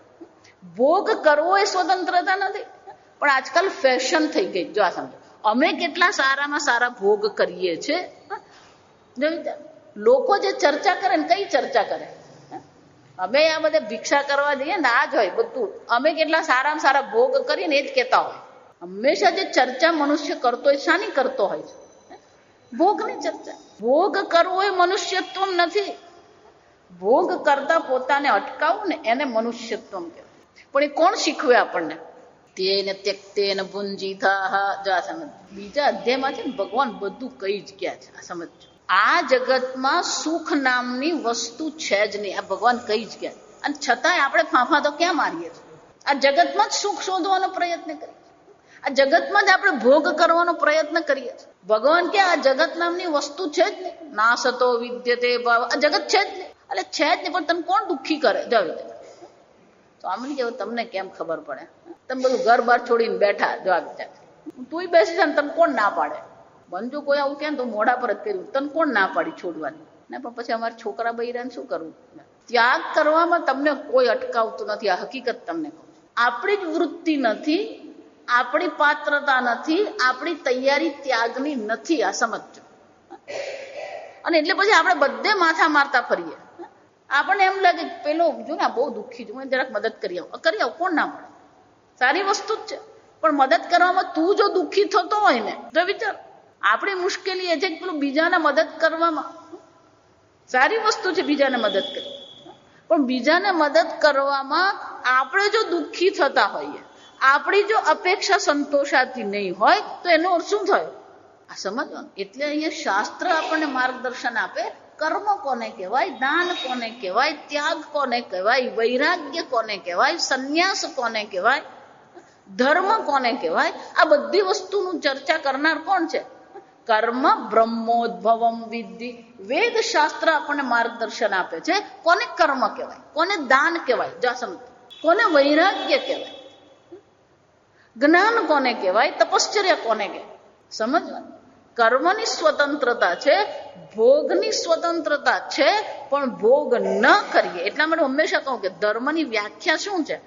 ભોગ કરવો એ સ્વતંત્રતા નથી, પણ આજકાલ ફેશન થઈ ગઈ. જો આ સમજો, અમે કેટલા સારામાં સારા ભોગ કરીએ છીએ. લોકો જે ચર્ચા કરે ને, કઈ ચર્ચા કરે? અમે આ બધે ભિક્ષા કરવા જઈએ ને, આ જ હોય બધું. અમે કેટલા સારામાં સારા ભોગ કરીએ ને એ જ કહેતા હોય. હંમેશા જે ચર્ચા મનુષ્ય કરતો હોય, શાની કરતો હોય છે? ભોગની ચર્ચા. ભોગ કરવો એ મનુષ્યત્વ નથી. ભોગ કરતા પોતાને અટકાવવું ને એને મનુષ્યત્વ કહેવાય. પણ એ કોણ શીખવે આપણને? તેને ત્યક્તેન ભુંજીતા. જા સમજ. બીજા અધ્યાયમાં છે ને ભગવાન બધું કહી જ ગયા છે. આ સમજો. આ જગતમાં સુખ નામની વસ્તુ છે જ નહીં, આ ભગવાન કહી જ ગયા. અને છતાંય આપણે ફાંફા તો ક્યાં મારીએ છીએ? આ જગતમાં જ સુખ શોધવાનો પ્રયત્ન કરીએ. આ જગતમાં જ આપણે ભોગ કરવાનો પ્રયત્ન કરીએ છીએ. ભગવાન કે આ જગત નામની વસ્તુ છે જ નહીં. નાસતો વિદ્યતે ભાવ. આ જગત છે જ નહીં. એટલે છે જ નહીં, પણ તને કોણ દુઃખી કરે? જાવ તો આમ નહીં કેવું, તમને કેમ ખબર પડે? તમે બધું ઘર બાર છોડીને બેઠા, જો આ વિચાર. તું બેસી જા, તને કોણ ના પાડે? બંજુ કોઈ આવું કે તો મોઢા પર જ કર્યું, તને કોણ ના પાડી છોડવાની? ને પણ પછી અમારા છોકરા બૈરાને શું કરવું? ત્યાગ કરવામાં તમને કોઈ અટકાવતું નથી. આ હકીકત તમને કહું. આપણી જ વૃત્તિ નથી, આપણી પાત્રતા નથી, આપણી તૈયારી ત્યાગની નથી. આ સમજો. અને એટલે પછી આપણે બધે માથા મારતા ફરીએ. આપણને એમ લાગે પેલો જો ને બહુ દુઃખી છું, જરાક મદદ કરી આવું. કોણ ના પડે? સારી વસ્તુ જ છે, પણ મદદ કરવામાં તું જો દુઃખી થતો હોય ને, તો વિચાર. આપણી મુશ્કેલી એ છે કે પેલું બીજાને મદદ કરવામાં સારી વસ્તુ છે, બીજાને મદદ કરવી, પણ બીજાને મદદ કરવામાં આપણે જો દુઃખી થતા હોઈએ, આપણી જો અપેક્ષા સંતોષાતી નહીં હોય, તો એનો અર્થ શું થયો? આ સમજવાનું. એટલે અહીંયા શાસ્ત્ર આપણને માર્ગદર્શન આપે. કર્મ કોને કહેવાય? દાન કોને કહેવાય? ત્યાગ કોને કહેવાય? વૈરાગ્ય કોને કહેવાય? સંન્યાસ કોને કહેવાય? ધર્મ કોને કહેવાય? આ બધી વસ્તુનું ચર્ચા કરનાર કોણ છે? કર્મ બ્રહ્મોદ્ભવમ વિદ્ધિ. વેદ શાસ્ત્ર આપણને માર્ગદર્શન આપે છે. કોને કર્મ કહેવાય? કોને દાન કહેવાય? જા સમજ. કોને વૈરાગ્ય કહેવાય? જ્ઞાન કોને કહેવાય? તપશ્ચર્યા કોને કહેવાય? સમજવાનું. કર્મની સ્વતંત્રતા છે, ભોગની સ્વતંત્રતા છે, પણ ભોગ ન કરીએ. એટલા માટે હંમેશા કહું કે ધર્મની વ્યાખ્યા શું છે?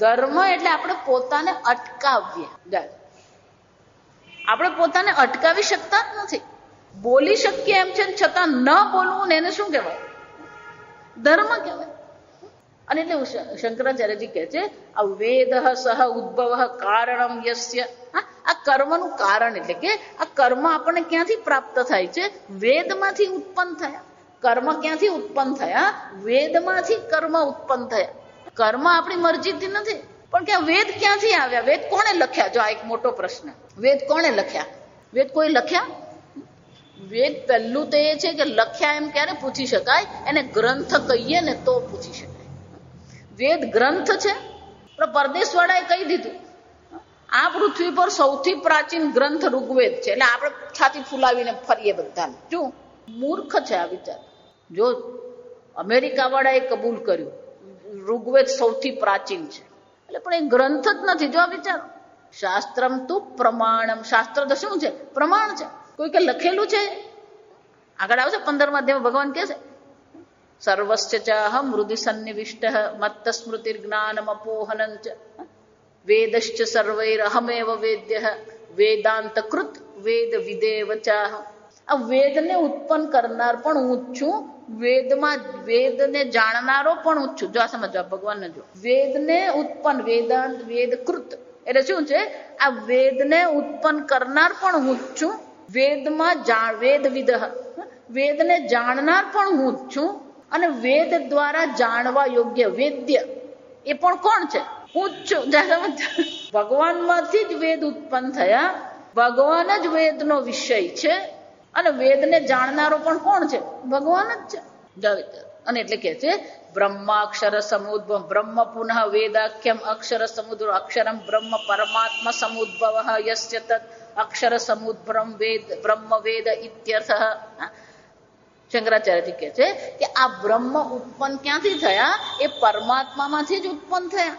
ધર્મ એટલે આપણે પોતાને અટકાવીએ. આપણે પોતાને અટકાવી શકતા જ નથી. બોલી શકીએ એમ છે, છતાં ન બોલવું ને એને શું કહેવાય? ધર્મ કહેવાય. અને એટલે શંકરાચાર્યજી કહે છે આ વેદ સહ ઉદ્ભવ કારણમ યસ્ય. આ કર્મનું કારણ એટલે કે આ કર્મ આપણને ક્યાંથી પ્રાપ્ત થાય છે? વેદમાંથી ઉત્પન્ન થયા. કર્મ ક્યાંથી ઉત્પન્ન થયા? વેદમાંથી કર્મ ઉત્પન્ન થયા. કર્મ આપણી મરજીથી નથી, પણ કે વેદ ક્યાંથી આવ્યા? વેદ કોણે લખ્યા? જો આ એક મોટો પ્રશ્ન. વેદ કોણે લખ્યા? વેદ કોઈ લખ્યા? વેદ પહેલું તો એ છે કે લખ્યા એમ ક્યારે પૂછી શકાય? એને ગ્રંથ કહીએ ને તો પૂછી શકાય. વેદ ગ્રંથ છે, પણ પરદેશ વાળાએ કહી દીધું આ પૃથ્વી પર સૌથી પ્રાચીન ગ્રંથ ઋગ્વેદ છે. એટલે આપણે છાતી ફૂલાવીને ફરીએ બધાને. જો મૂર્ખ છે આ વિચાર. જો અમેરિકા વાળાએ કબૂલ કર્યું ઋગ્વેદ સૌથી પ્રાચીન છે, એટલે પણ એ ગ્રંથ જ નથી. જો આ વિચાર. શાસ્ત્રમ તુ પ્રમાણમ. શાસ્ત્ર તો શું છે? પ્રમાણ છે. કોઈ કે લખેલું છે? આગળ આવશે 15મા અધ્યાયમાં ભગવાન કહે છે સર્વસ્ય ચાહમ હૃદિ સન્નિવિષ્ટ મત્ત સ્મૃતિ જ્ઞાનમ અપોહનં ચ વેદશ્ચ સર્વૈરહમેવ વેદ્ય વેદાંત કૃત વેદ વિદેવ ચાહ. આ વેદને ઉત્પન્ન કરનાર પણ હું જ છું, વેદમાં વેદને જાણનારો પણ હું જ છું. જો આ સમજવા ભગવાનને. જો વેદને ઉત્પન્ન, વેદાંત વેદ કૃત એટલે શું છે? આ વેદને ઉત્પન્ન કરનાર પણ હું જ છું, વેદમાં વેદ વિદ વેદને જાણનાર પણ હું જ છું, અને વેદ દ્વારા જાણવા યોગ્ય વેદ્ય એ પણ કોણ છે? હું જ છું. ભગવાનમાંથી જ વેદ ઉત્પન્ન થયા. ભગવાન જ વેદનો વિષય છે, અને વેદને જાણનારો પણ કોણ છે? ભગવાન જ છે. અને એટલે કે છે બ્રહ્માક્ષર સમુદ્ભવ બ્રહ્મ પુનઃ વેદાખ્યમ અક્ષર સમુદ્ર અક્ષરમ બ્રહ્મ પરમાત્મા સમુદ્ભવ યસ્ય તત અક્ષર સમુદ્રમ વેદ બ્રહ્મ વેદ ઇત્યર્થ. શંકરાચાર્યજી કહે છે કે આ બ્રહ્મ ઉત્પન્ન ક્યાંથી થયા? એ પરમાત્મામાંથી જ ઉત્પન્ન થયા.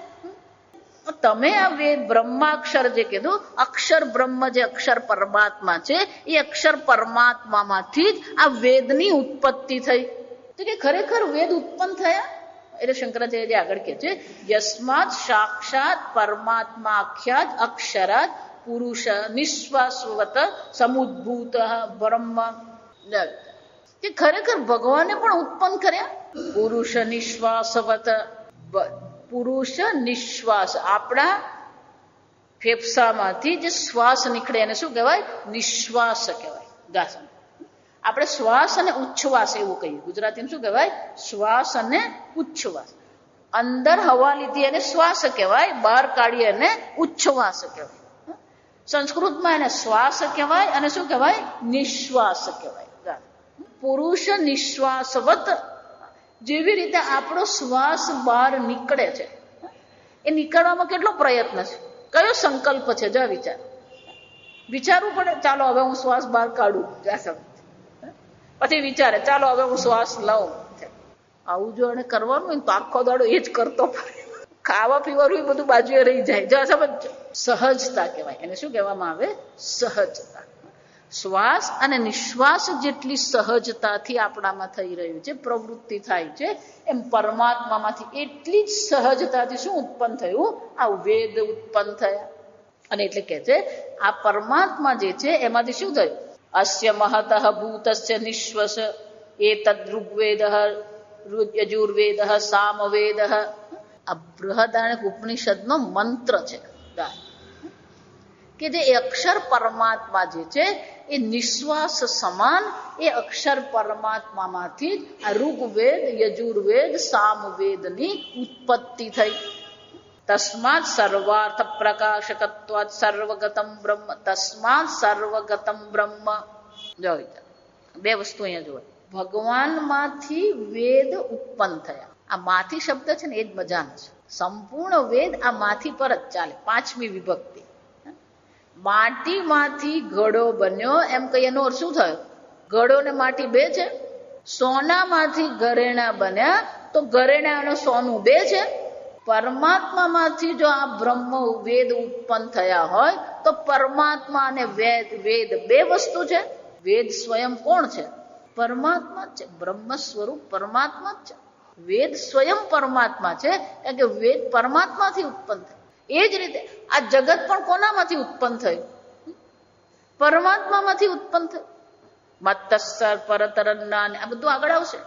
તમે આ વેદ બ્રહ્માક્ષર જે કીધું, અક્ષર બ્રહ્મ જે અક્ષર પરમાત્મા છે, એ અક્ષર પરમાત્મામાંથી જ આ વેદની ઉત્પત્તિ થઈ. તો કે ખરેખર વેદ ઉત્પન્ન થયા. એટલે શંકરાચાર્યજી આગળ કહે છે યસ્માત સાક્ષાત પરમાત્માખ્યાત અક્ષરાત પુરુષ નિશ્વાસવત સમુદ્ભૂત બ્રહ્મ. કે ખરેખર ભગવાને પણ ઉત્પન્ન કર્યા. પુરુષ નિશ્વાસવત, પુરુષ નિશ્વાસ, આપણા ફેફસામાંથી જે શ્વાસ નીકળે એને શું કહેવાય? નિશ્વાસ કહેવાય. ગાસન આપણે શ્વાસ અને ઉચ્છ્વાસ એવું કહીએ. ગુજરાતીમાં શું કહેવાય? શ્વાસ અને ઉચ્છ્વાસ. અંદર હવા લીધી એને શ્વાસ કહેવાય, બહાર કાઢીએ એને ઉચ્છ્વાસ કહેવાય. સંસ્કૃતમાં એને શ્વાસ કહેવાય અને શું કહેવાય? નિશ્વાસ કહેવાય. પુરુષ નિશ્વાસવત, જેવી રીતે આપણો શ્વાસ બહાર નીકળે છે, એ નીકળવામાં કેટલો પ્રયત્ન છે, કયો સંકલ્પ છે, જો વિચારવું પડે. ચાલો હવે હું શ્વાસ બહાર કાઢું, પછી વિચારે ચાલો હવે હું શ્વાસ લઉં. આવું જો એને કરવાનું હોય તો આખો દાડો એ જ કરતો પડે. ખાવા પીવાનું બધું બાજુએ રહી જાય. જો સમજ, સહજતા કહેવાય એને. શું કહેવામાં આવે? સહજતા. શ્વાસ અને નિશ્વાસ જેટલી સહજતાથી આપણામાં થઈ રહ્યું છે, પ્રવૃત્તિ થાય છે, એમ પરમાત્મામાંથી એટલી જ સહજતાથી શું ઉત્પન્ન થયું? આ વેદ ઉત્પન્ન થયા. અને એટલે કે છે આ પરમાત્મા જે છે એમાંથી શું થયું? અસ્ય મહતઃ ભૂતસ્ય નિશ્વસ એતદ ઋગ્વેદ યજુર્વેદ સામવેદ. આ બૃહદારણ્યક ઉપનિષદનો મંત્ર છે કે જે અક્ષર પરમાત્મા જે છે એ નિશ્વાસ સમાન એ અક્ષર પરમાત્મામાંથી જ આ ઋગ્વેદ યજુર્વેદ સામવેદની ઉત્પત્તિ થઈ. તસ્માત સર્વાર્થ પ્રકાશકત્વાત સર્વગતમ બ્રહ્મ. તસ્માત સર્વગતમ બ્રહ્મ. જો બે વસ્તુ અહીંયા જોવાય. ભગવાનમાંથી વેદ ઉત્પન્ન થયા. આ માથી શબ્દ છે ને એ જ મજાનો છે. સંપૂર્ણ વેદ આ માથી પર જ ચાલે. પાંચમી વિભક્તિ. માટીમાંથી ઘડો બન્યો એમ કહીએ, એનો અર્થ શું થયો? ઘડો ને માટી બે છે. સોનામાંથી ઘરેણા બન્યા તો ઘરેણા અને સોનું બે છે. પરમાત્મામાંથી જો આ બ્રહ્મ વેદ ઉત્પન્ન થયા હોય તો પરમાત્મા અને વેદ બે વસ્તુ છે. વેદ સ્વયં કોણ છે? પરમાત્મા જ છે. બ્રહ્મ સ્વરૂપ પરમાત્મા જ છે. વેદ સ્વયં પરમાત્મા છે, કારણ કે વેદ પરમાત્માથી ઉત્પન્ન થાય. એ જ રીતે આ જગત પણ કોનામાંથી ઉત્પન્ન થયું? પરમાત્મામાંથી ઉત્પન્ન થયું. મત્તસ્સર પરતરન્નાન, આ બધું આગળ આવશે.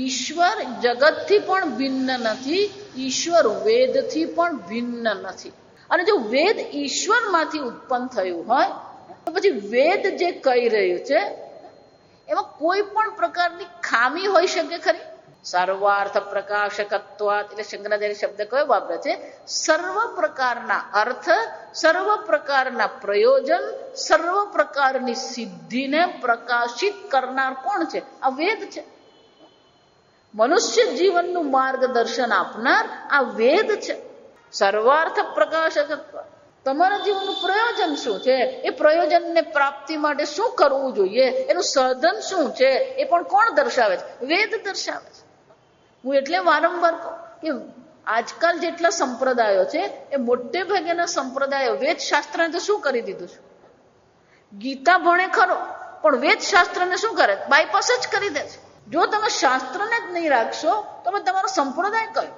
ઈશ્વર જગતથી પણ ભિન્ન નથી, ઈશ્વર વેદથી પણ ભિન્ન નથી. અને જો વેદ ઈશ્વરમાંથી ઉત્પન્ન થયું હોય તો પછી વેદ જે કહી રહ્યું છે એમાં કોઈ પણ પ્રકારની ખામી હોઈ શકે ખરી? સર્વાર્થ પ્રકાશકત્વાત, એટલે શંકરાચાર્ય શબ્દ કયો વાપરે છે? સર્વ પ્રકારના અર્થ, સર્વ પ્રકારના પ્રયોજન, સર્વ પ્રકારની સિદ્ધિને પ્રકાશિત કરનાર કોણ છે? આ વેદ છે. મનુષ્ય જીવનનું માર્ગદર્શન આપનાર આ વેદ છે. સર્વાર્થ પ્રકાશકત્વ. તમારા જીવનનું પ્રયોજન શું છે? એ પ્રયોજનને પ્રાપ્તિ માટે શું કરવું જોઈએ? એનું સાધન શું છે? એ પણ કોણ દર્શાવે છે? વેદ દર્શાવે છે. હું એટલે વારંવાર કહું કે આજકાલ જેટલા સંપ્રદાયો છે એ મોટે ભાગેના સંપ્રદાયો વેદ શાસ્ત્રને તો શું કરી દીધું છે? ગીતા ભણે ખરો, પણ વેદ શાસ્ત્રને શું કરે? બાયપાસ જ કરી દે છે. જો તમે શાસ્ત્રને જ નહીં રાખશો તો તમારો સંપ્રદાય કયો?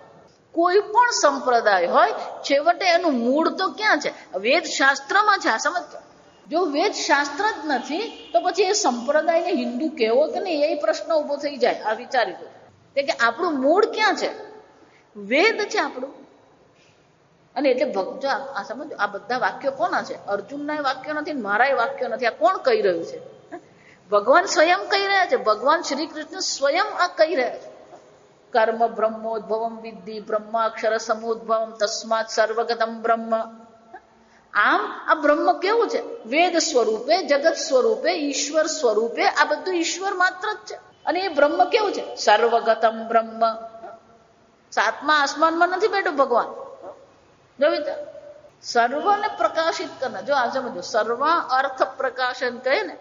કોઈ પણ સંપ્રદાય હોય છેવટે એનું મૂળ તો ક્યાં છે? વેદ શાસ્ત્રમાં છે. આ સમજો. જો વેદ શાસ્ત્ર જ નથી તો પછી એ સંપ્રદાયને હિન્દુ કહેવો કે નહીં, એ પ્રશ્ન ઉભો થઈ જાય. આ વિચારી દો કે આપણું મૂળ ક્યાં છે? વેદ છે આપણું. અને એટલે જો આ સમજો, આ બધા વાક્યો કોના છે? અર્જુનના વાક્યો નથી, મારા વાક્યો નથી. આ કોણ કહી રહ્યું છે? ભગવાન સ્વયં કહી રહ્યા છે. ભગવાન શ્રી કૃષ્ણ સ્વયં આ કહી રહ્યા છે. કર્મ બ્રહ્મોદ્ભવમ વિદ્ધિ બ્રહ્માક્ષર સમુદ્ભવમ તસ્માત સર્વગતમ બ્રહ્મ. આમ આ બ્રહ્મ કેવું છે? વેદ સ્વરૂપે, જગત સ્વરૂપે, ઈશ્વર સ્વરૂપે. આ બધું ઈશ્વર માત્ર જ છે. અને એ બ્રહ્મ કેવું છે? સર્વગતમ બ્રહ્મ. સાતમા આસમાનમાં નથી બેઠો ભગવાન. જો વિચાર, સર્વને પ્રકાશિત કરનાર. જો આ સમજો, સર્વ અર્થ પ્રકાશન કહે ને,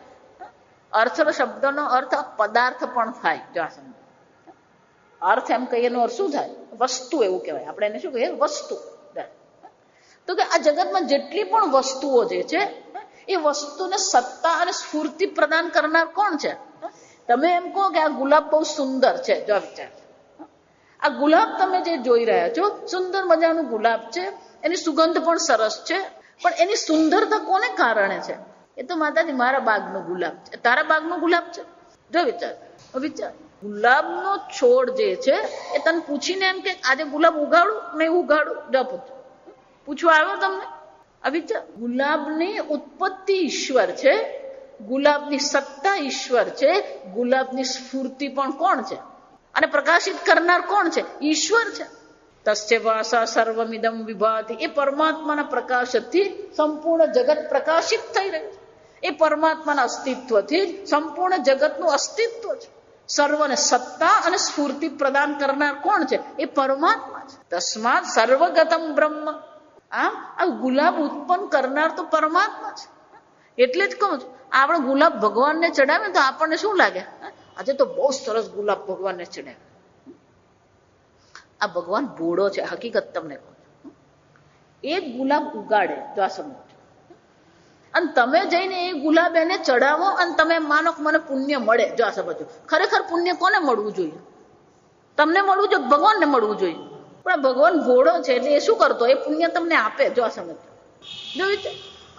અર્થ શબ્દનો અર્થ પદાર્થ પણ થાય. જો આ સમજો, અર્થ એમ કહીએ એનો અર્થ શું થાય? વસ્તુ એવું કહેવાય. આપણે એને શું કહીએ? વસ્તુ. તો કે આ જગતમાં જેટલી પણ વસ્તુઓ જે છે એ વસ્તુને સત્તા અને સ્ફૂર્તિ પ્રદાન કરનાર કોણ છે? તમે એમ કહો કે આ ગુલાબ બહુ સુંદર છે. જો વિચાર, આ ગુલાબ તમે જે જોઈ રહ્યા છો, સુંદર મજાનું ગુલાબ છે, એની સુગંધ પણ સરસ છે, પણ એની સુંદરતા કોને કારણે છે? એ તો માતાજી મારા બાગનો ગુલાબ છે, તારા બાગનો ગુલાબ છે. જો વિચાર, વિચાર, ગુલાબનો છોડ જે છે એ તને પૂછીને એમ કે આજે ગુલાબ ઉગાડું નહીં ઉગાડું? જો પૂછવા આવ્યો તમને? આ વિચાર, ગુલાબની ઉત્પત્તિ ઈશ્વર છે, ગુલાબની સત્તા ઈશ્વર છે, ગુલાબની સ્ફૂર્તિ પણ કોણ છે? અને પ્રકાશિત કરનાર કોણ છે? ઈશ્વર છે. તસ્ય વાસા સર્વમિદમ વિભાતિ. એ પરમાત્માના પ્રકાશથી સંપૂર્ણ જગત પ્રકાશિત થઈ રહ્યું છે. એ પરમાત્માના અસ્તિત્વથી જ સંપૂર્ણ જગતનું અસ્તિત્વ છે. સર્વને સત્તા અને સ્ફૂર્તિ પ્રદાન કરનાર કોણ છે? એ પરમાત્મા છે. તસ્માત સર્વગતમ બ્રહ્મ. આમ આ ગુલાબ ઉત્પન્ન કરનાર તો પરમાત્મા છે. એટલે જ કહું છું, આપણે ગુલાબ ભગવાનને ચડાવે તો આપણને શું લાગે? આજે તો બહુ સરસ ગુલાબ ભગવાનને ચડાવે. આ ભગવાન ભોળો છે, હકીકત તમને કહું. એક ગુલાબ ઉગાડે, જો આ સમજો, અને તમે જઈને એ ગુલાબ એને ચડાવો અને તમે માનો કે મને પુણ્ય મળે. જો આ સમજો, ખરેખર પુણ્ય કોને મળવું જોઈએ? તમને મળવું જોઈએ, ભગવાનને મળવું જોઈએ. પણ ભગવાન ભોળો છે એટલે એ શું કરતો? એ પુણ્ય તમને આપે. જો આ સમજો, જો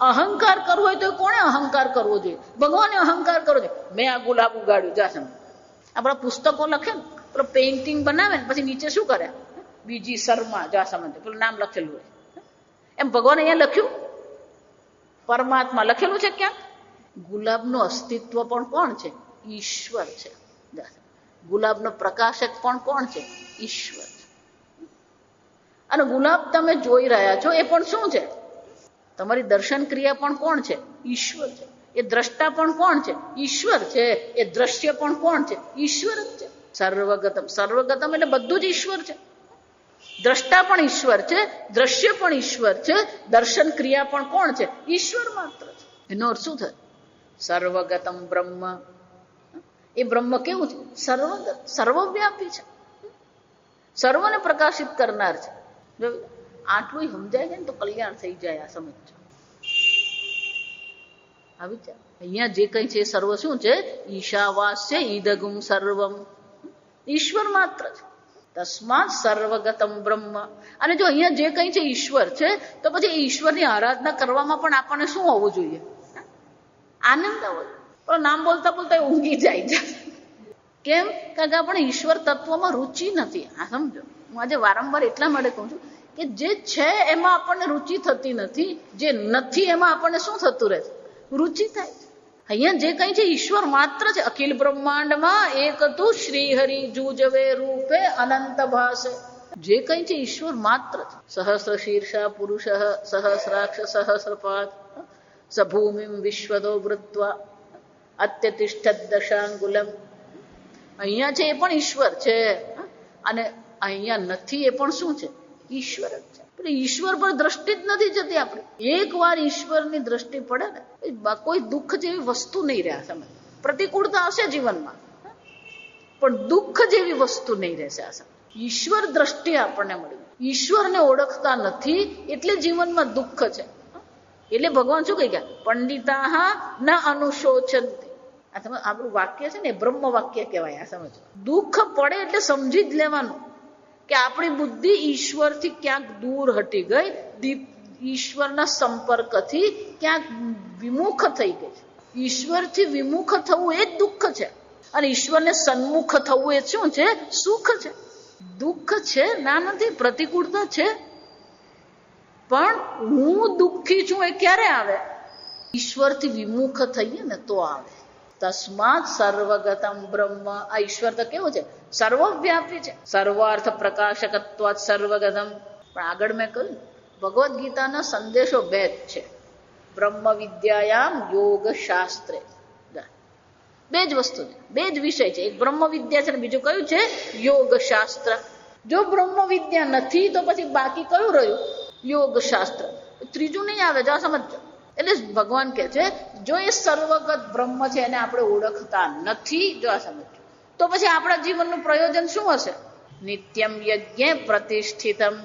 અહંકાર કરવો હોય તો કોણે અહંકાર કરવો જોઈએ? ભગવાને અહંકાર કરવો જોઈએ. મેં આ ગુલાબ ઉગાડ્યું. જો આ સમજો, આપણા પુસ્તકો લખે ને, પેલો પેઇન્ટિંગ બનાવે ને, પછી નીચે શું કરે? બીજી શર્મા. જો આ સમજો, પેલું નામ લખેલું હોય. એમ ભગવાન અહીંયા લખ્યું? પરમાત્મા લખેલું છે ક્યાંક? ગુલાબનું અસ્તિત્વ પણ કોણ છે? ઈશ્વર છે. ગુલાબનો પ્રકાશક પણ કોણ છે? ઈશ્વર છે. અને ગુલાબ તમે જોઈ રહ્યા છો એ પણ શું છે? તમારી દર્શન ક્રિયા પણ કોણ છે? ઈશ્વર છે. એ દ્રષ્ટા પણ કોણ છે? ઈશ્વર છે. એ દ્રશ્ય પણ કોણ છે? ઈશ્વર જ છે. સર્વગતમ. સર્વગતમ એટલે બધું જ ઈશ્વર છે. દ્રષ્ટા પણ ઈશ્વર છે, દ્રશ્ય પણ ઈશ્વર છે, દર્શન ક્રિયા પણ કોણ છે? ઈશ્વર માત્ર છે. એનો અર્થ શું થાય? સર્વગતમ બ્રહ્મ. એ બ્રહ્મ કેવું છે? સર્વગત, સર્વવ્યાપી છે, સર્વને પ્રકાશિત કરનાર છે. જો આટલું સમજાય છે ને તો કલ્યાણ થઈ જાય. આ સમજો, આ વિચાર. અહીંયા જે કઈ છે સર્વ શું છે? ઈશાવાસ્ય ઈદગુમ સર્વમ. ઈશ્વર માત્ર છે. તસ્માત સર્વગતમ બ્રહ્મ. અને જો અહીંયા જે કઈ છે ઈશ્વર છે, તો પછી ઈશ્વરની આરાધના કરવામાં પણ આપણને શું હોવું જોઈએ? આનંદ હોવો જોઈએ. પણ નામ બોલતા બોલતા ઊંઘી જાય છે. કેમ? કારણ કે આપણે ઈશ્વર તત્વમાં રુચિ નથી. આ સમજો, હું આજે વારંવાર એટલા માટે કહું છું કે જે છે એમાં આપણને રુચિ થતી નથી, જે નથી એમાં આપણને શું થતું રહે છે? રુચિ થાય છે. અહીંયા જે કઈ છે ઈશ્વર માત્ર છે. અખિલ બ્રહ્માંડમાં એક તું શ્રીહરિ જુજવે રૂપે અનંત ભાસે. જે કઈ છે ઈશ્વર માત્ર છે. સહસ્ર શીર્ષા પુરુષ સહસ્રાક્ષ સહસ્રપાદ સભૂમિમ વિશ્વદો વૃત્વા અત્યતિષ્ઠત દશાંગુલમ. અહીંયા છે એ પણ ઈશ્વર છે, અને અહીંયા નથી એ પણ શું છે? ઈશ્વર જ છે. ઈશ્વર પર દ્રષ્ટિ જ નથી જતી આપણે. એક વાર ઈશ્વરની દ્રષ્ટિ પડે ને, કોઈ દુઃખ જેવી વસ્તુ નહીં રહે. સમજ, પ્રતિકૂળતા હશે જીવનમાં, પણ દુઃખ જેવી વસ્તુ નહીં રહેશે. આ સમજ, ઈશ્વર દ્રષ્ટિ આપણને મળી. ઈશ્વરને ઓળખતા નથી એટલે જીવનમાં દુઃખ છે. એટલે ભગવાન શું કહી ગયા? પંડિતા ન અનુશોચંતી. આ સમજ, આપણું વાક્ય છે ને બ્રહ્મ વાક્ય કહેવાય. આ સમજ, દુઃખ પડે એટલે સમજી જ લેવાનું કે આપણી બુદ્ધિ ઈશ્વરથી ક્યાંક દૂર હટી ગઈ, ઈશ્વરના સંપર્કથી ક્યાંક વિમુખ થઈ ગઈ. ઈશ્વરથી વિમુખ થવું એ જ દુઃખ છે, અને ઈશ્વરને સન્મુખ થવું એ શું છે? સુખ છે. દુઃખ છે ના નથી, પ્રતિકૂળતા છે, પણ હું દુઃખી છું એ ક્યારે આવે? ઈશ્વરથી વિમુખ થઈએ ને તો આવે. તસ્માત સર્વગતમ બ્રહ્મ. આ ઈશ્વર તો કેવું છે? સર્વવ્યાપી છે. સર્વાર્થ પ્રકાશકત્વાત સર્વગતમ. પણ આગળ મેં કહ્યું, ભગવદ્ ગીતાનો સંદેશો બે જ છે. બ્રહ્મ વિદ્યાયામ યોગ શાસ્ત્રે. બે જ વસ્તુ છે, બે જ વિષય છે. એક બ્રહ્મ વિદ્યા છે ને બીજું કયું છે? યોગ શાસ્ત્ર. જો બ્રહ્મ વિદ્યા નથી તો પછી બાકી કયું રહ્યું? યોગ શાસ્ત્ર. ત્રીજું નહીં આવે, જો સમજો. એટલે ભગવાન કહે છે જો એ સર્વગત બ્રહ્મ છે એને આપણે ઓળખતા નથી, જો આ સમજો, તો પછી આપણા જીવનનું પ્રયોજન શું હશે? નિત્યમ યજ્ઞ પ્રતિષ્ઠિતમ.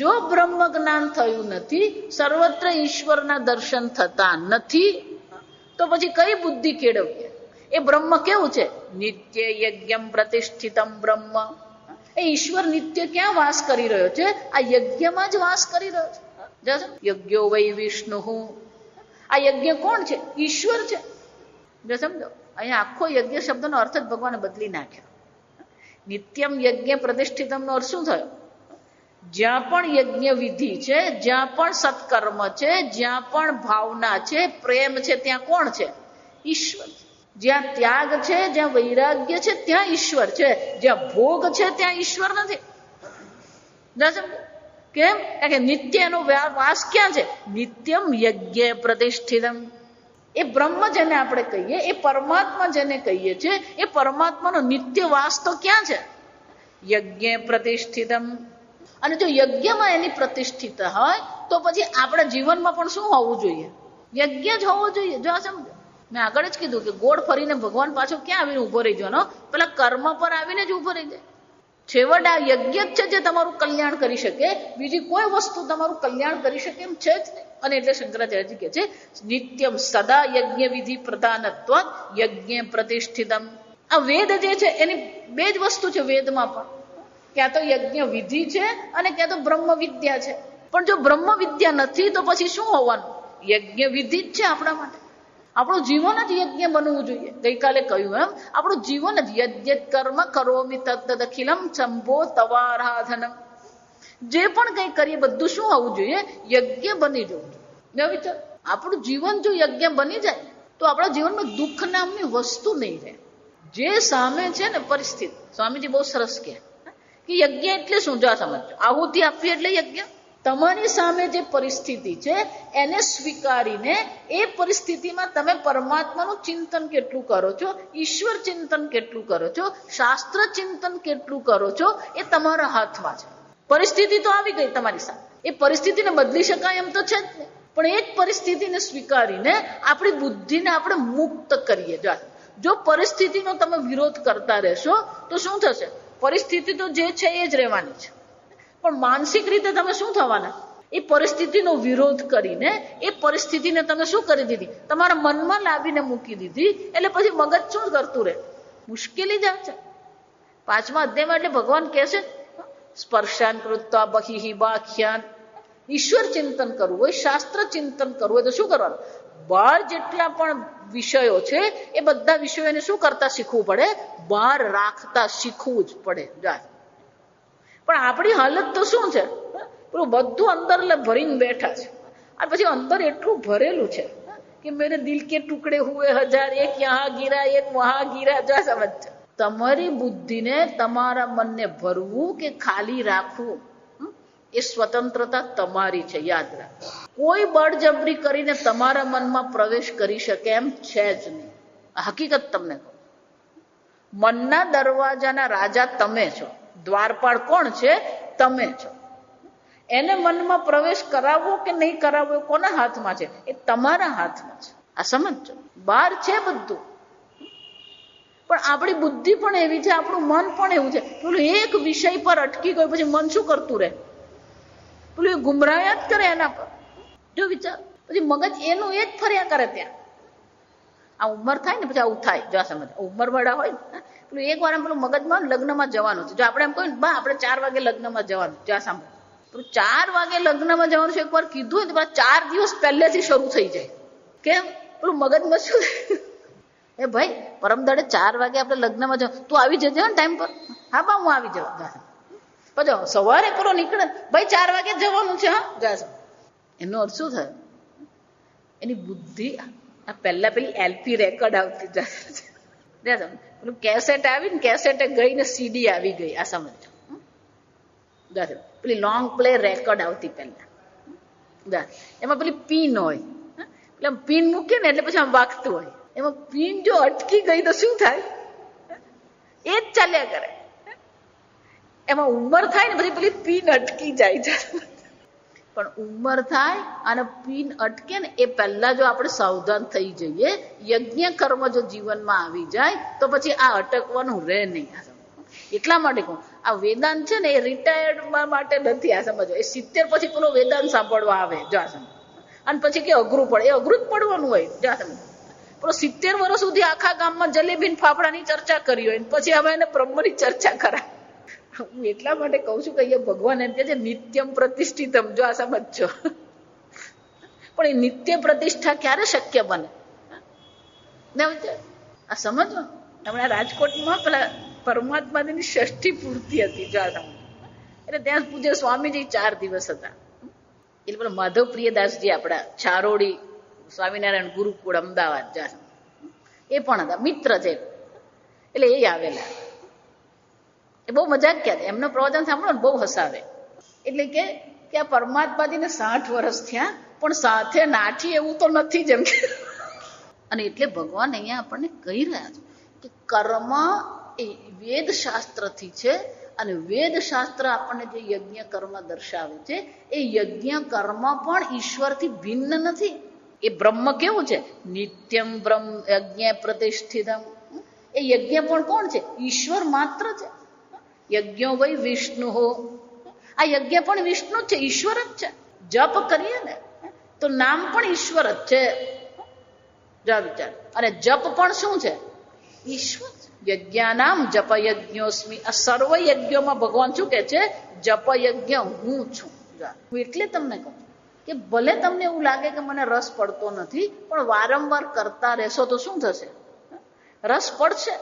જો બ્રહ્મ જ્ઞાન થયું નથી, સર્વત્ર ઈશ્વરના દર્શન થતા નથી, તો પછી કઈ બુદ્ધિ કેળવીએ? એ બ્રહ્મ કેવું છે? નિત્ય યજ્ઞમ પ્રતિષ્ઠિતમ બ્રહ્મ. એ ઈશ્વર નિત્ય ક્યાં વાસ કરી રહ્યો છે? આ યજ્ઞમાં જ વાસ કરી રહ્યો છે. યજ્ઞો વૈ વિષ્ણુ. આ યજ્ઞ કોણ છે? ઈશ્વર છે. જો સમજો, અહીંયા આખો યજ્ઞ શબ્દનો અર્થ જ ભગવાને બદલી નાખ્યો. નિત્યમ યજ્ઞ પ્રતિષ્ઠિતમ નો અર્થ શું થયો? જ્યાં પણ યજ્ઞ વિધિ છે, જ્યાં પણ સત્કર્મ છે, જ્યાં પણ ભાવના છે, પ્રેમ છે, ત્યાં કોણ છે? ઈશ્વર. જ્યાં ત્યાગ છે, જ્યાં વૈરાગ્ય છે, ત્યાં ઈશ્વર છે. જ્યાં ભોગ છે ત્યાં ઈશ્વર નથી. કેમ? કારણ કે નિત્યનો વાસ ક્યાં છે? નિત્યમ યજ્ઞ પ્રતિષ્ઠિતમ. એ બ્રહ્મ જેને આપણે કહીએ, એ પરમાત્મા જેને કહીએ છીએ, એ પરમાત્માનો નિત્ય વાસ તો ક્યાં છે? યજ્ઞ પ્રતિષ્ઠિતમ. અને જો યજ્ઞમાં એની પ્રતિષ્ઠિત હોય તો પછી આપણા જીવનમાં પણ શું હોવું જોઈએ? યજ્ઞ જ હોવું જોઈએ. જો આ સમજો, મેં આગળ જ કીધું કે ગોળ ફરીને ભગવાન પાછો ક્યાં આવીને ઉભો રહી જવાનો? પેલા કર્મ પર આવીને જ ઉભો રહી જાય. છેવટે આ યજ્ઞ જ છે જે તમારું કલ્યાણ કરી શકે, બીજી કોઈ વસ્તુ તમારું કલ્યાણ કરી શકે એમ છે જ નહીં. અને એટલે શંકરાચાર્યજી કહે છે નિત્યમ સદા યજ્ઞ વિધિ પ્રધાનત્વ યજ્ઞ પ્રતિષ્ઠિતમ. આ વેદ જે છે એની બે જ વસ્તુ છે વેદમાં પણ, ક્યાં તો યજ્ઞ વિધિ છે અને ક્યાં તો બ્રહ્મ વિદ્યા છે. પણ જો બ્રહ્મ વિદ્યા નથી તો પછી શું હોવાનું? યજ્ઞ વિધિ જ છે આપણા માટે. આપણું જીવન જ યજ્ઞ બનવું જોઈએ. ગઈકાલે કહ્યું એમ આપણું જીવન જ યજ્ઞ કર્મ કરોમિ તદખિલમ શંભો તવારાધનમ. જે પણ કંઈ કરીએ બધું શું હોવું જોઈએ? યજ્ઞ બની જવું જોઈએ. વિચાર, આપણું જીવન જો યજ્ઞ બની જાય તો આપણા જીવનમાં દુઃખ નામની વસ્તુ નહીં રહે. જે સામે છે ને પરિસ્થિતિ, સ્વામીજી બહુ સરસ કહે કે યજ્ઞ એટલે શું? જો સમજો, આહુતિ આપવી એટલે યજ્ઞ. તમારી સામે જે પરિસ્થિતિ છે એને સ્વીકારીને એ પરિસ્થિતિમાં તમે પરમાત્માનું ચિંતન કેટલું કરો છો, ઈશ્વર ચિંતન કેટલું કરો છો, શાસ્ત્ર ચિંતન કેટલું કરો છો, એ તમારા હાથમાં છે. પરિસ્થિતિ તો આવી ગઈ તમારી સામે, એ પરિસ્થિતિને બદલી શકાય એમ તો છે જ નહીં. પણ એ જ પરિસ્થિતિને સ્વીકારીને આપણી બુદ્ધિને આપણે મુક્ત કરીએ. જો પરિસ્થિતિનો તમે વિરોધ કરતા રહેશો તો શું થશે? પરિસ્થિતિ તો જે છે એ જ રહેવાની છે, પણ માનસિક રીતે તમે શું થવાના? એ પરિસ્થિતિનો વિરોધ કરીને એ પરિસ્થિતિને તમે શું કરી દીધી? તમારા મનમાં લાવીને મૂકી દીધી. એટલે પછી મગજ શું કરતું રહે? મુશ્કેલી જ આવે છે. 5મા અધ્યાયમાં એટલે ભગવાન કહે છે સ્પર્શાન કૃત્વા બહિ બાખ્યાન. ઈશ્વર ચિંતન કરવું હોય, શાસ્ત્ર ચિંતન કરવું હોય તો શું કરવાનું? બહાર જેટલા પણ વિષયો છે એ બધા વિષયોને શું કરતા શીખવું પડે? બહાર રાખતા શીખવું જ પડે. પણ આપણી હાલત તો શું છે? પેલું બધું અંદર ભરીને બેઠા છે. અને પછી અંદર એટલું ભરેલું છે કે મેરે દિલ કે ટુકડે હુએ હજાર, એક યહાં ગીરા એક વહાં ગીરા. જો સમજ, તમારી બુદ્ધિને, તમારા મનને ભરવું કે ખાલી રાખવું એ સ્વતંત્રતા તમારી છે. યાદ રાખો, કોઈ બળજબરી કરીને તમારા મનમાં પ્રવેશ કરી શકે એમ છે જ નહીં. હકીકત તમને કહું, મનના દરવાજાના રાજા તમે છો. દ્વારપાળ કોણ છે? તમે છો. એને મનમાં પ્રવેશ કરાવવો કે નહીં કરાવવો એ કોના હાથમાં છે? એ તમારા હાથમાં છે. આ સમજો, બહાર છે બધું, પણ આપણી બુદ્ધિ પણ એવી છે, આપણું મન પણ એવું છે. પેલું એક વિષય પર અટકી ગયું પછી મન શું કરતું રહે? પેલું એ ગુમરાયા જ કરે એના પર. જો વિચાર, પછી મગજ એનું એ જ ફર્યા કરે ત્યાં. આ ઉંમર થાય ને પછી આવું થાય. જો સમજ, ઉંમર વાળા હોય ને પેલું એક વાર પેલું મગજમાં લગ્નમાં જવાનું છે. જો આપણે એમ કહ્યું ને બા આપણે 4 વાગે લગ્નમાં જવાનું, જ્યાં સાંભળો પેલું 4 વાગે લગ્નમાં જવાનું છે એકવાર કીધું હોય તો 4 દિવસ પહેલેથી શરૂ થઈ જાય. કેમ? પેલું મગજમાં શું એ ભાઈ પરમ દાડે 4 વાગે આપણે લગ્નમાં જવાનું, તું આવી જજે ને ટાઈમ પર. હા બા હું આવી જવા. પછી સવારે પેલો નીકળે ભાઈ 4 વાગે જવાનું છે. હા જા. એનો અર્થ શું થાય? એની બુદ્ધિ આ પહેલા પેલી એલપી રેકોર્ડ આવતી જાય, પેલું કેસેટ આવી ને કેસેટે ગઈ ને સીડી આવી ગઈ. આ સમજો, પેલી લોંગ પ્લે રેકોર્ડ આવતી પહેલા, એમાં પેલી પિન હોય, એટલે પિન મૂકે ને એટલે પછી આમ વાગતું હોય. એમાં પિન જો અટકી ગઈ તો શું થાય? એ જ ચાલ્યા કરે. એમાં ઉંમર થાય ને પછી પેલી પિન અટકી જાય છે. પણ ઉંમર થાય અને પિન અટકે ને એ પહેલા જો આપણે સાવધાન થઈ જઈએ, યજ્ઞ કર્મ જો જીવનમાં આવી જાય તો પછી આ અટકવાનું રહે નહીં. એટલા માટે કહું, આ વેદાંત છે ને એ રિટાયર્ડ માટે નથી. આ સમજો, એ 70 પછી પેલો વેદાંત સાંભળવા આવે જો આ સમજ, અને પછી કે અઘરું પડે, એ અઘરું જ પડવાનું હોય જો આ સમજ. પેલો 70 વર્ષ સુધી આખા ગામમાં જલેબી ફાફડાની ચર્ચા કરી હોય, પછી હવે એને બ્રહ્મની ચર્ચા કરાય. હું એટલા માટે કઉ છું કે અહીંયા ભગવાન એમ કે છે નિત્યમ પ્રતિષ્ઠિતમ, જો આ સમજો. પણ એ નિત્ય પ્રતિષ્ઠા ક્યારે શક્ય બને? આ સમજો. હમણાં રાજકોટમાં પેલા પરમાત્માની ષષ્ઠી પૂર્તિ હતી જો આ સમજ. એટલે ત્યાં પૂજ્ય સ્વામીજી 4 દિવસ હતા. એટલે પેલા માધવ પ્રિયદાસજી આપણા ચારોડી સ્વામિનારાયણ ગુરુકુળ અમદાવાદ જા, એ પણ હતા, મિત્ર છે. એટલે એ આવેલા. એ બહુ મજાક કહેતા, એમનો પ્રવચન સાંભળો ને બહુ હસાવે. એટલે કે આ પરમાત્માજીને 60 વર્ષ થયા પણ સાથે નાઠી એવું તો નથી જેમ કે. અને એટલે ભગવાન અહીંયા આપણને કહી રહ્યા છે કે કર્મ એ વેદ શાસ્ત્રથી છે, અને વેદ શાસ્ત્ર આપણને જે યજ્ઞ કર્મ દર્શાવે છે એ યજ્ઞ કર્મ પણ ઈશ્વરથી ભિન્ન નથી. એ બ્રહ્મ કેવું છે? નિત્યમ બ્રહ્મ યજ્ઞ પ્રતિષ્ઠિતમ. એ યજ્ઞ પણ કોણ છે? ઈશ્વર માત્ર છે. યજ્ઞો વૈ વિષ્ણુ હો. આ યજ્ઞ પણ વિષ્ણુ જ છે, ઈશ્વર જ છે. જપ કરીએ ને તો નામ પણ ઈશ્વર જ છે. જા વિચાર. અને જપ પણ શું છે? ઈશ્વર. યજ્ઞાનામ જપ યજ્ઞોસ્મિ. આ સર્વ યજ્ઞોમાં ભગવાન શું કે છે? જપ યજ્ઞ હું છું. હું એટલે તમને કહું કે ભલે તમને એવું લાગે કે મને રસ પડતો નથી, પણ વારંવાર કરતા રહેશો તો શું થશે? રસ પડશે.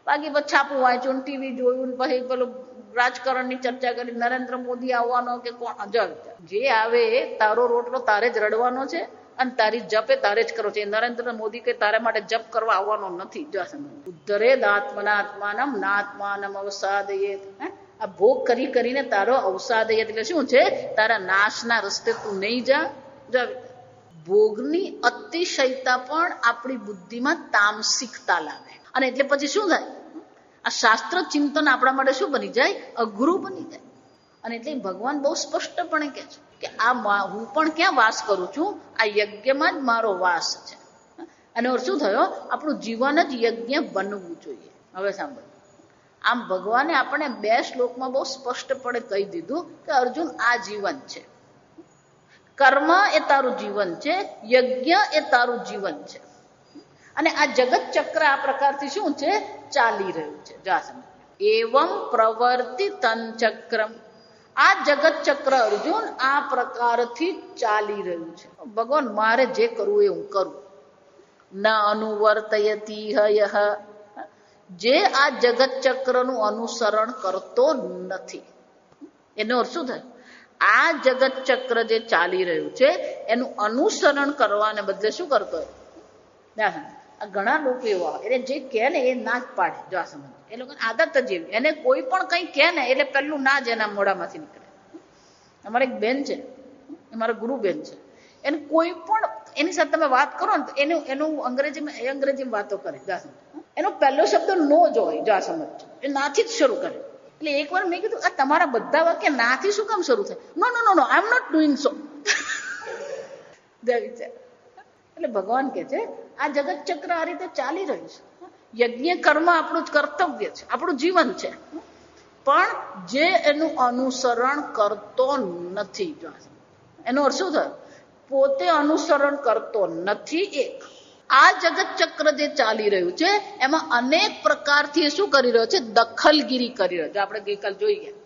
બાકી પછી છાપું વાંચ્યું, ટીવી જોયું, પછી પેલું રાજકારણની ચર્ચા કરી, નરેન્દ્ર મોદી આવવાનો કે કોણ, જે આવે તારો રોટલો તારે જ રડવાનો છે, અને તારી જપે તારે જ કરો છે. નરેન્દ્ર મોદી કે તારા માટે જપ કરવા આવવાનો નથી. જો ઉદ્ધરે આત્મનાત્માનમ નાત્માનમ અવસાદયે. આ ભોગ કરી કરીને તારો અવસાદયે એટલે શું છે? તારા નાશના રસ્તે તું નહીં જા. જો ભોગની અતિશયતા પણ આપણી બુદ્ધિમાં તામસિકતા લાવે, અને એટલે પછી શું થાય? આ શાસ્ત્ર ચિંતન આપણા માટે શું બની જાય? અઘરું બની જાય. અને એટલે ભગવાન બહુ સ્પષ્ટપણે કહે છે કે આ હું પણ ક્યાં વાસ કરું છું? આ યજ્ઞમાં જ મારો વાસ છે. અને શું થયો? આપણું જીવન જ યજ્ઞ બનવું જોઈએ. હવે સાંભળો, આમ ભગવાને આપણે 2 શ્લોકમાં બહુ સ્પષ્ટપણે કહી દીધું કે અર્જુન, આ જીવન છે. કર્મ એ તારું જીવન છે, યજ્ઞ એ તારું જીવન છે. અને આ જગત ચક્ર આ પ્રકારથી શું છે? ચાલી રહ્યું છે. જા સમજ. એવમ પ્રવર્તિતં ચક્રમ. આ જગત ચક્ર અર્જુન આ પ્રકારથી ચાલી રહ્યું છે. ભગવાન મારે જે કરવું એ હું કરું. ન અનુવર્તયતિ હયઃ. જે આ જગત ચક્રનું અનુસરણ કરતો નથી. એનો અર્થ શું થાય? આ જગત ચક્ર જે ચાલી રહ્યું છે એનું અનુસરણ કરવાને બદલે શું કરતો હોય? આ ઘણા લોકો એવા એટલે જે કહે ને એ ના જ પાડે. જો આ સમજ, એ લોકોની આદત જ એવી. એને કોઈ પણ કંઈ કહે ને એટલે પેલું ના જ એના મોઢામાંથી નીકળે. અમારે એક બેન છે, એ મારા ગુરુ બેન છે. એને કોઈ પણ એની સાથે તમે વાત કરો ને તો એનું અંગ્રેજીમાં વાતો કરે. જા સમજ. એનો પહેલો શબ્દ નો જ હોય. જા સમજ. એ નાથી જ શરૂ કરે. એટલે એકવાર મેં કીધું, આ તમારા બધા વાક્ય નાથી શું કામ શરૂ થાય? નો નો નો નો, આઈ એમ નોટ ડુઈંગ સો. એટલે ભગવાન કે છે આ જગત ચક્ર આ રીતે ચાલી રહ્યું છે. યજ્ઞ કર્મ આપણું જ કર્તવ્ય છે, આપણું જીવન છે. પણ જે એનું અનુસરણ કરતો નથી, એનો અર્થ શું થયો? પોતે અનુસરણ કરતો નથી. એક આ જગત ચક્ર જે ચાલી રહ્યું છે એમાં અનેક પ્રકારથી શું કરી રહ્યો છે? દખલગીરી કરી રહ્યો છે. આપણે ગઈકાલ જોઈ ગયા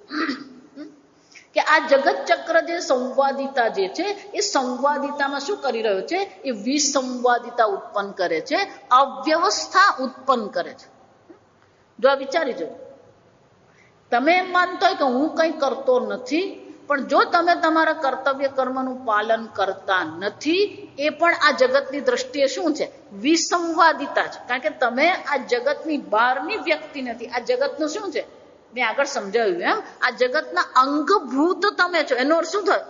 કે આ જગત ચક્ર જે સંવાદિતા જે છે એ સંવાદિતામાં શું કરી રહ્યો છે? એ વિસંવાદિતા ઉત્પન્ન કરે છે, અવ્યવસ્થા ઉત્પન્ન કરે છે. જો આ વિચારી જો, તમે એમ માનતો હોય કે હું કંઈ કરતો નથી, પણ જો તમે તમારા કર્તવ્ય કર્મનું પાલન કરતા નથી, એ પણ આ જગતની દ્રષ્ટિએ શું છે? વિસંવાદિતા છે. કારણ કે તમે આ જગતની બહારની વ્યક્તિ નથી. આ જગતનું શું છે? મેં આગળ સમજાવ્યું એમ, આ જગતના અંગભૂત તમે છો. એનો અર્થ શું થયો?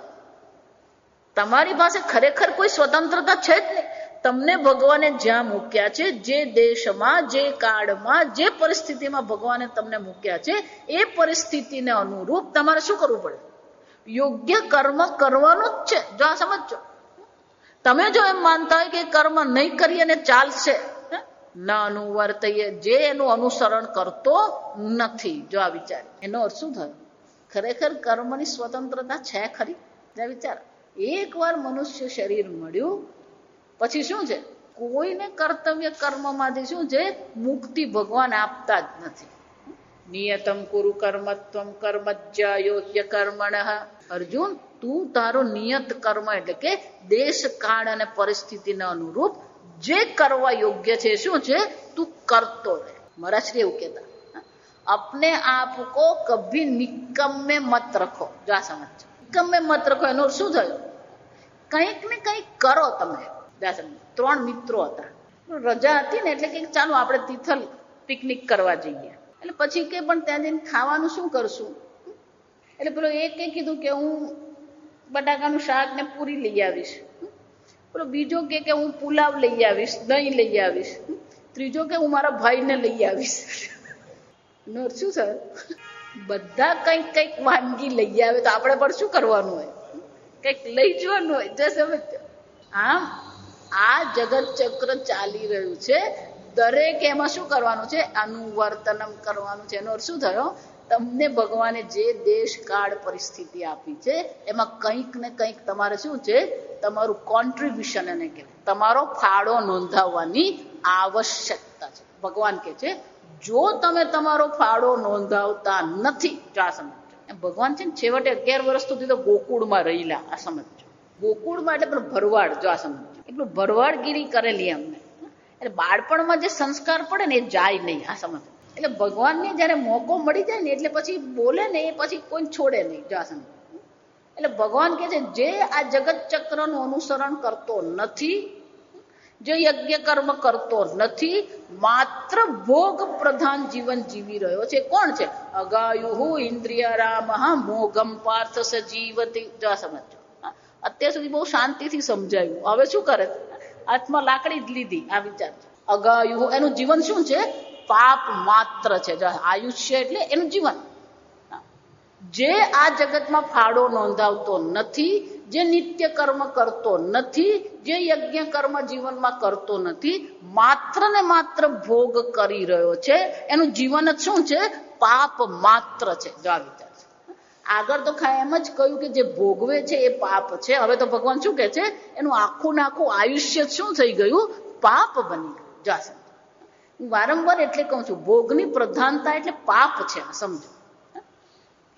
તમારી પાસે ખરેખર કોઈ સ્વતંત્રતા છે જ નહીં. તમને ભગવાને જ્યાં મૂક્યા છે, જે દેશમાં, જે કાળમાં, જે પરિસ્થિતિમાં ભગવાને તમને મૂક્યા છે, એ પરિસ્થિતિને અનુરૂપ તમારે શું કરવું પડે? યોગ્ય કર્મ કરવાનું જ છે. જો આ સમજો. તમે જો એમ માનતા હોય કે કર્મ નહીં કરીએ ને ચાલશે, ન અનુવર્તયે, જે એનું અનુસરણ કરતો નથી, જો આ વિચાર, એનો અર્થ શું થયો? ખરેખર કર્મની સ્વતંત્રતા છે ખરી? જ્યાં વિચાર, એકવાર મનુષ્ય શરીર મળ્યું પછી શું છે? કોઈને કર્તવ્ય કર્મમાંથી શું છે? મુક્તિ ભગવાન આપતા જ નથી. નિયતમ કુરુ કર્મત્વમ કર્મજ્યાયો કર્મણઃ. અર્જુન, તું તારો નિયત કર્મ એટલે કે દેશ કાળ અને પરિસ્થિતિને અનુરૂપ જે કરવા યોગ્ય છે શું છે? તું કરતો રહે. મહારાજ શ્રી એવું કહેતા, अपने आप को कभी निकम्मे मत रखो. जो आ समझ, નિકમ્મે મત રખો એનો શું થયું? કંઈક ને કંઈક કરો તમે. 3 મિત્રો હતા, રજા હતી ને એટલે કે ચાલો આપણે તિથલ પિકનિક કરવા જઈએ. એટલે પછી કે પણ ત્યાં જઈને ખાવાનું શું કરશું? એટલે પેલો એકે કીધું કે હું બટાકાનું શાક ને પૂરી લઈ આવીશ. પેલો બીજો કે હું પુલાવ લઈ આવીશ, દહીં લઈ આવીશ. ત્રીજો કે હું મારા ભાઈને લઈ આવીશ. શું થયું? બધા કંઈક કંઈક વાનગી લઈ આવે તો આપણે પણ શું કરવાનું હોય? કંઈક લઈ જવાનું હોય. જે સમજ, આમ આ જગત ચક્ર ચાલી રહ્યું છે. દરેક એમાં શું કરવાનું છે? અનુવર્તનમ કરવાનું છે. એનો શું થયો? તમને ભગવાને જે દેશ કાળ પરિસ્થિતિ આપી છે એમાં કંઈક ને કંઈક તમારે શું છે? તમારું કોન્ટ્રીબ્યુશન એને કહેવાય, તમારો ફાળો નોંધાવવાની આવશ્યકતા છે. ભગવાન કહે છે જો તમે તમારો ફાળો નોંધાવતા નથી, જો આ સમજો. ભગવાન છે ને છેવટે 11 વર્ષ સુધી તો ગોકુળમાં રહેલા. આ સમજો, ગોકુળમાં એટલે પેલું ભરવાડ. જો આ સમજો, એટલું ભરવાડગીરી કરેલી અમને. એટલે બાળપણમાં જે સંસ્કાર પડે ને એ જાય નહીં. આ સમજો. એટલે ભગવાનને જયારે મોકો મળી જાય ને એટલે પછી બોલે ને એ પછી કોઈ છોડે નહીં. જો આ સમજો. એટલે ભગવાન કહે છે જે આ જગત ચક્રનું અનુસરણ કરતો નથી, જે યજ્ઞ કર્મ કરતો નથી, માત્ર ભોગ પ્રધાન જીવન જીવી રહ્યો છે. કોણ છે? અગાયુ ઇન્દ્રિય રામ મોગમ પાર્થ સજીવતી. જો સમજો, અત્યાર સુધી બહુ શાંતિથી સમજાયું. હવે શું કરે? હાથમાં લાકડી જ લીધી. આ વિચાર, અગાયુ એનું જીવન શું છે? પાપ માત્ર છે. જો આયુષ્ય એટલે એનું જીવન. જે આ જગતમાં ફાળો નોંધાવતો નથી, જે નિત્ય કર્મ કરતો નથી, જે યજ્ઞ કર્મ જીવનમાં કરતો નથી, માત્ર ને માત્ર ભોગ કરી રહ્યો છે, એનું જીવન જ શું છે? પાપ માત્ર છે. જો આ વિચાર છે. આગળ તો એમ જ કહ્યું કે જે ભોગવે છે એ પાપ છે. હવે તો ભગવાન શું કહે છે? એનું આખું ને આખું આયુષ્ય શું થઈ ગયું? પાપ બની ગયું. જો હું વારંવાર એટલે કહું છું, ભોગની પ્રધાનતા એટલે પાપ છે. સમજો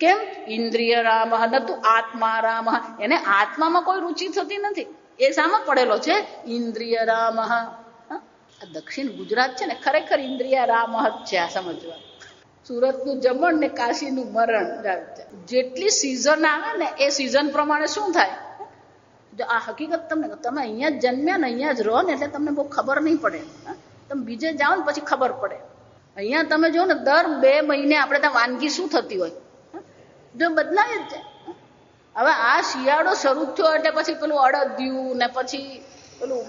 કેમ? ઇન્દ્રિય રામ નતું આત્મા રામ. એને આત્મામાં કોઈ રુચિ થતી નથી. એ શામાં પડેલો છે? ઇન્દ્રિય રામ. દક્ષિણ ગુજરાત છે ને ખરેખર ઇન્દ્રિય રામ જ છે. આ સમજવા. સુરતનું જમણ ને કાશીનું મરણ. જેટલી સિઝન આવે ને એ સિઝન પ્રમાણે શું થાય? જો આ હકીકત તમે અહીંયા જ જન્મ્યા ને અહીંયા જ રહો ને એટલે તમને બહુ ખબર નહીં પડે. તમે બીજે જાઓ ને પછી ખબર પડે. અહીંયા તમે જો ને દર 2 મહિને આપણે ત્યાં વાનગી શું થતી હોય જો બદલાય જ જાય. હવે આ શિયાળો શરૂ થયો એટલે પછી પેલું અડદિયું ને પછી પેલું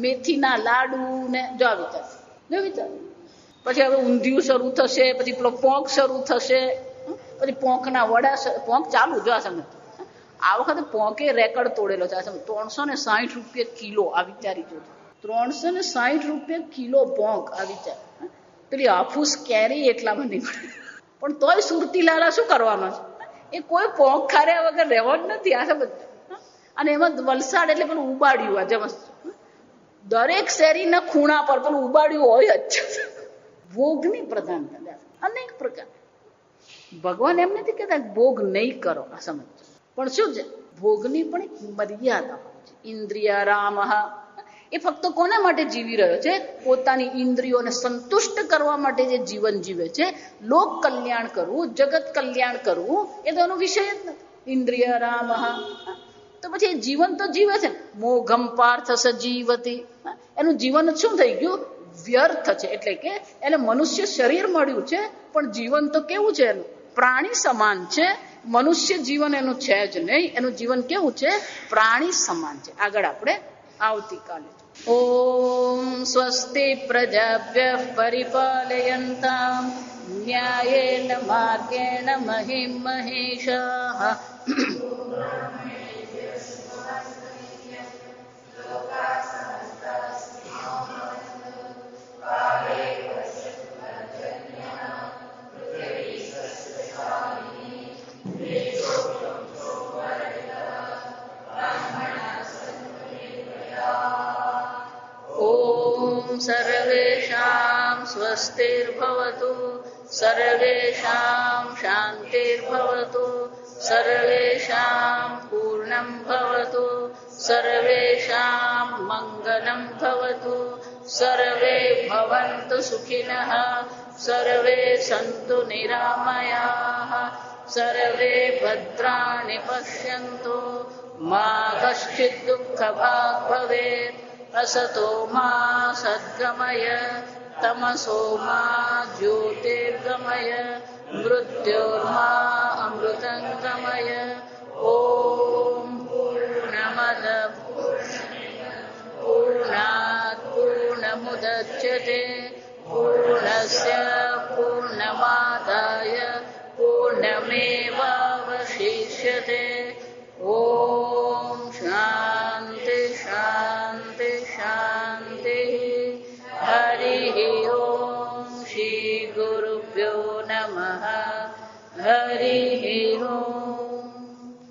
મેથીના લાડુ ને જો વિચાર પછી હવે ઊંધિયું શરૂ થશે, પછી પેલો પોંક શરૂ થશે, પછી પોંકના વડા. પોંક ચાલુ. જો આ સમજ, આ વખતે પોંકે રેકર્ડ તોડેલો છે. આ સમજ 360 રૂપિયા કિલો. આ વિચારી જોજો, 360 રૂપિયા કિલો પોંક. આ વિચાર. પેલી હાફૂસ કેરી એટલામાં નહીં મળે. પણ તોય સુરતી લાલા શું કરવાનો છે? એ કોઈ પોંક ખાર્યા વગર રહેવાનું નથી. આ સમજ. અને એમાં વલસાડ એટલે પેલું ઉબાડ્યું. આ જેમ દરેક શેરીના ખૂણા પર પેલું ઉબાડ્યું હોય જ. ભોગની પ્રધાનતા અનેક પ્રકાર. ભગવાન એમ નથી કહેતા ભોગ નહીં કરો. આ સમજ. પણ શું છે? ભોગની પણ એક મર્યાદા હોય છે. ઇન્દ્રિય રામ. એ ફક્ત કોના માટે જીવી રહ્યો છે? પોતાની ઇન્દ્રિયોને સંતુષ્ટ કરવા માટે જે જીવન જીવે છે. લોક કલ્યાણ કરવું, જગત કલ્યાણ કરવું એ તો એનો વિષય જ નથી. ઇન્દ્રિય રામ. તો પછી એ જીવન તો જીવે છે. મોઘમ પાર્થ સજીવતી. એનું જીવન શું થઈ ગયું? વ્યર્થ છે. એટલે કે એને મનુષ્ય શરીર મળ્યું છે પણ જીવન તો કેવું છે? એનું પ્રાણી સમાન છે. મનુષ્ય જીવન એનું છે જ નહીં. એનું જીવન કેવું છે? પ્રાણી સમાન છે. આગળ આપણે આવતીકાલે ಓಂ ಸ್ವಸ್ತಿ ಪ್ರಜಾಭ್ಯಃ ಪರಿಪಾಲಯಂತಾಂ ನ್ಯಾಯೇನ ಮಾರ್ಗೇಣ ಮಹಿಂ ಮಹೇಶಾಃ ಓಂ ಸರ್ವೇಷಾಂ ಸ್ವಸ್ತಿರ್ಭವತು ಸರ್ವೇಷಾಂ ಶಾಂತಿರ್ಭವತು ಸರ್ವೇಷಾಂ ಪೂರ್ಣಂ ಭವತು ಸರ್ವೇಷಾಂ ಮಂಗಲಂ ಭವತು ಸರ್ವೇ ಭವಂತು ಸುಖಿನಃ ಸರ್ವೇ ಸಂತು ನಿರಾಮಯಾಃ ಸರ್ವೇ ಭದ್ರಾಣಿ ಪಶ್ಯಂತು ಮಾ ಕಶ್ಚಿತ್ ದುಃಖಭಾಗ್ ಭವೇತ್ असतो मा सद्गमय तमसो मा ज्योतिर्गमय मृत्योर्मा अमृतंगमय ओम पूर्णमद पूर्णात् पूर्णमुदच्यते पूर्णस्य पूर्णमादाय पूर्णमेवावशिष्यते ओम शांति शांति शांति हरि ओम श्री गुरुभ्यो नमः हरि ओम।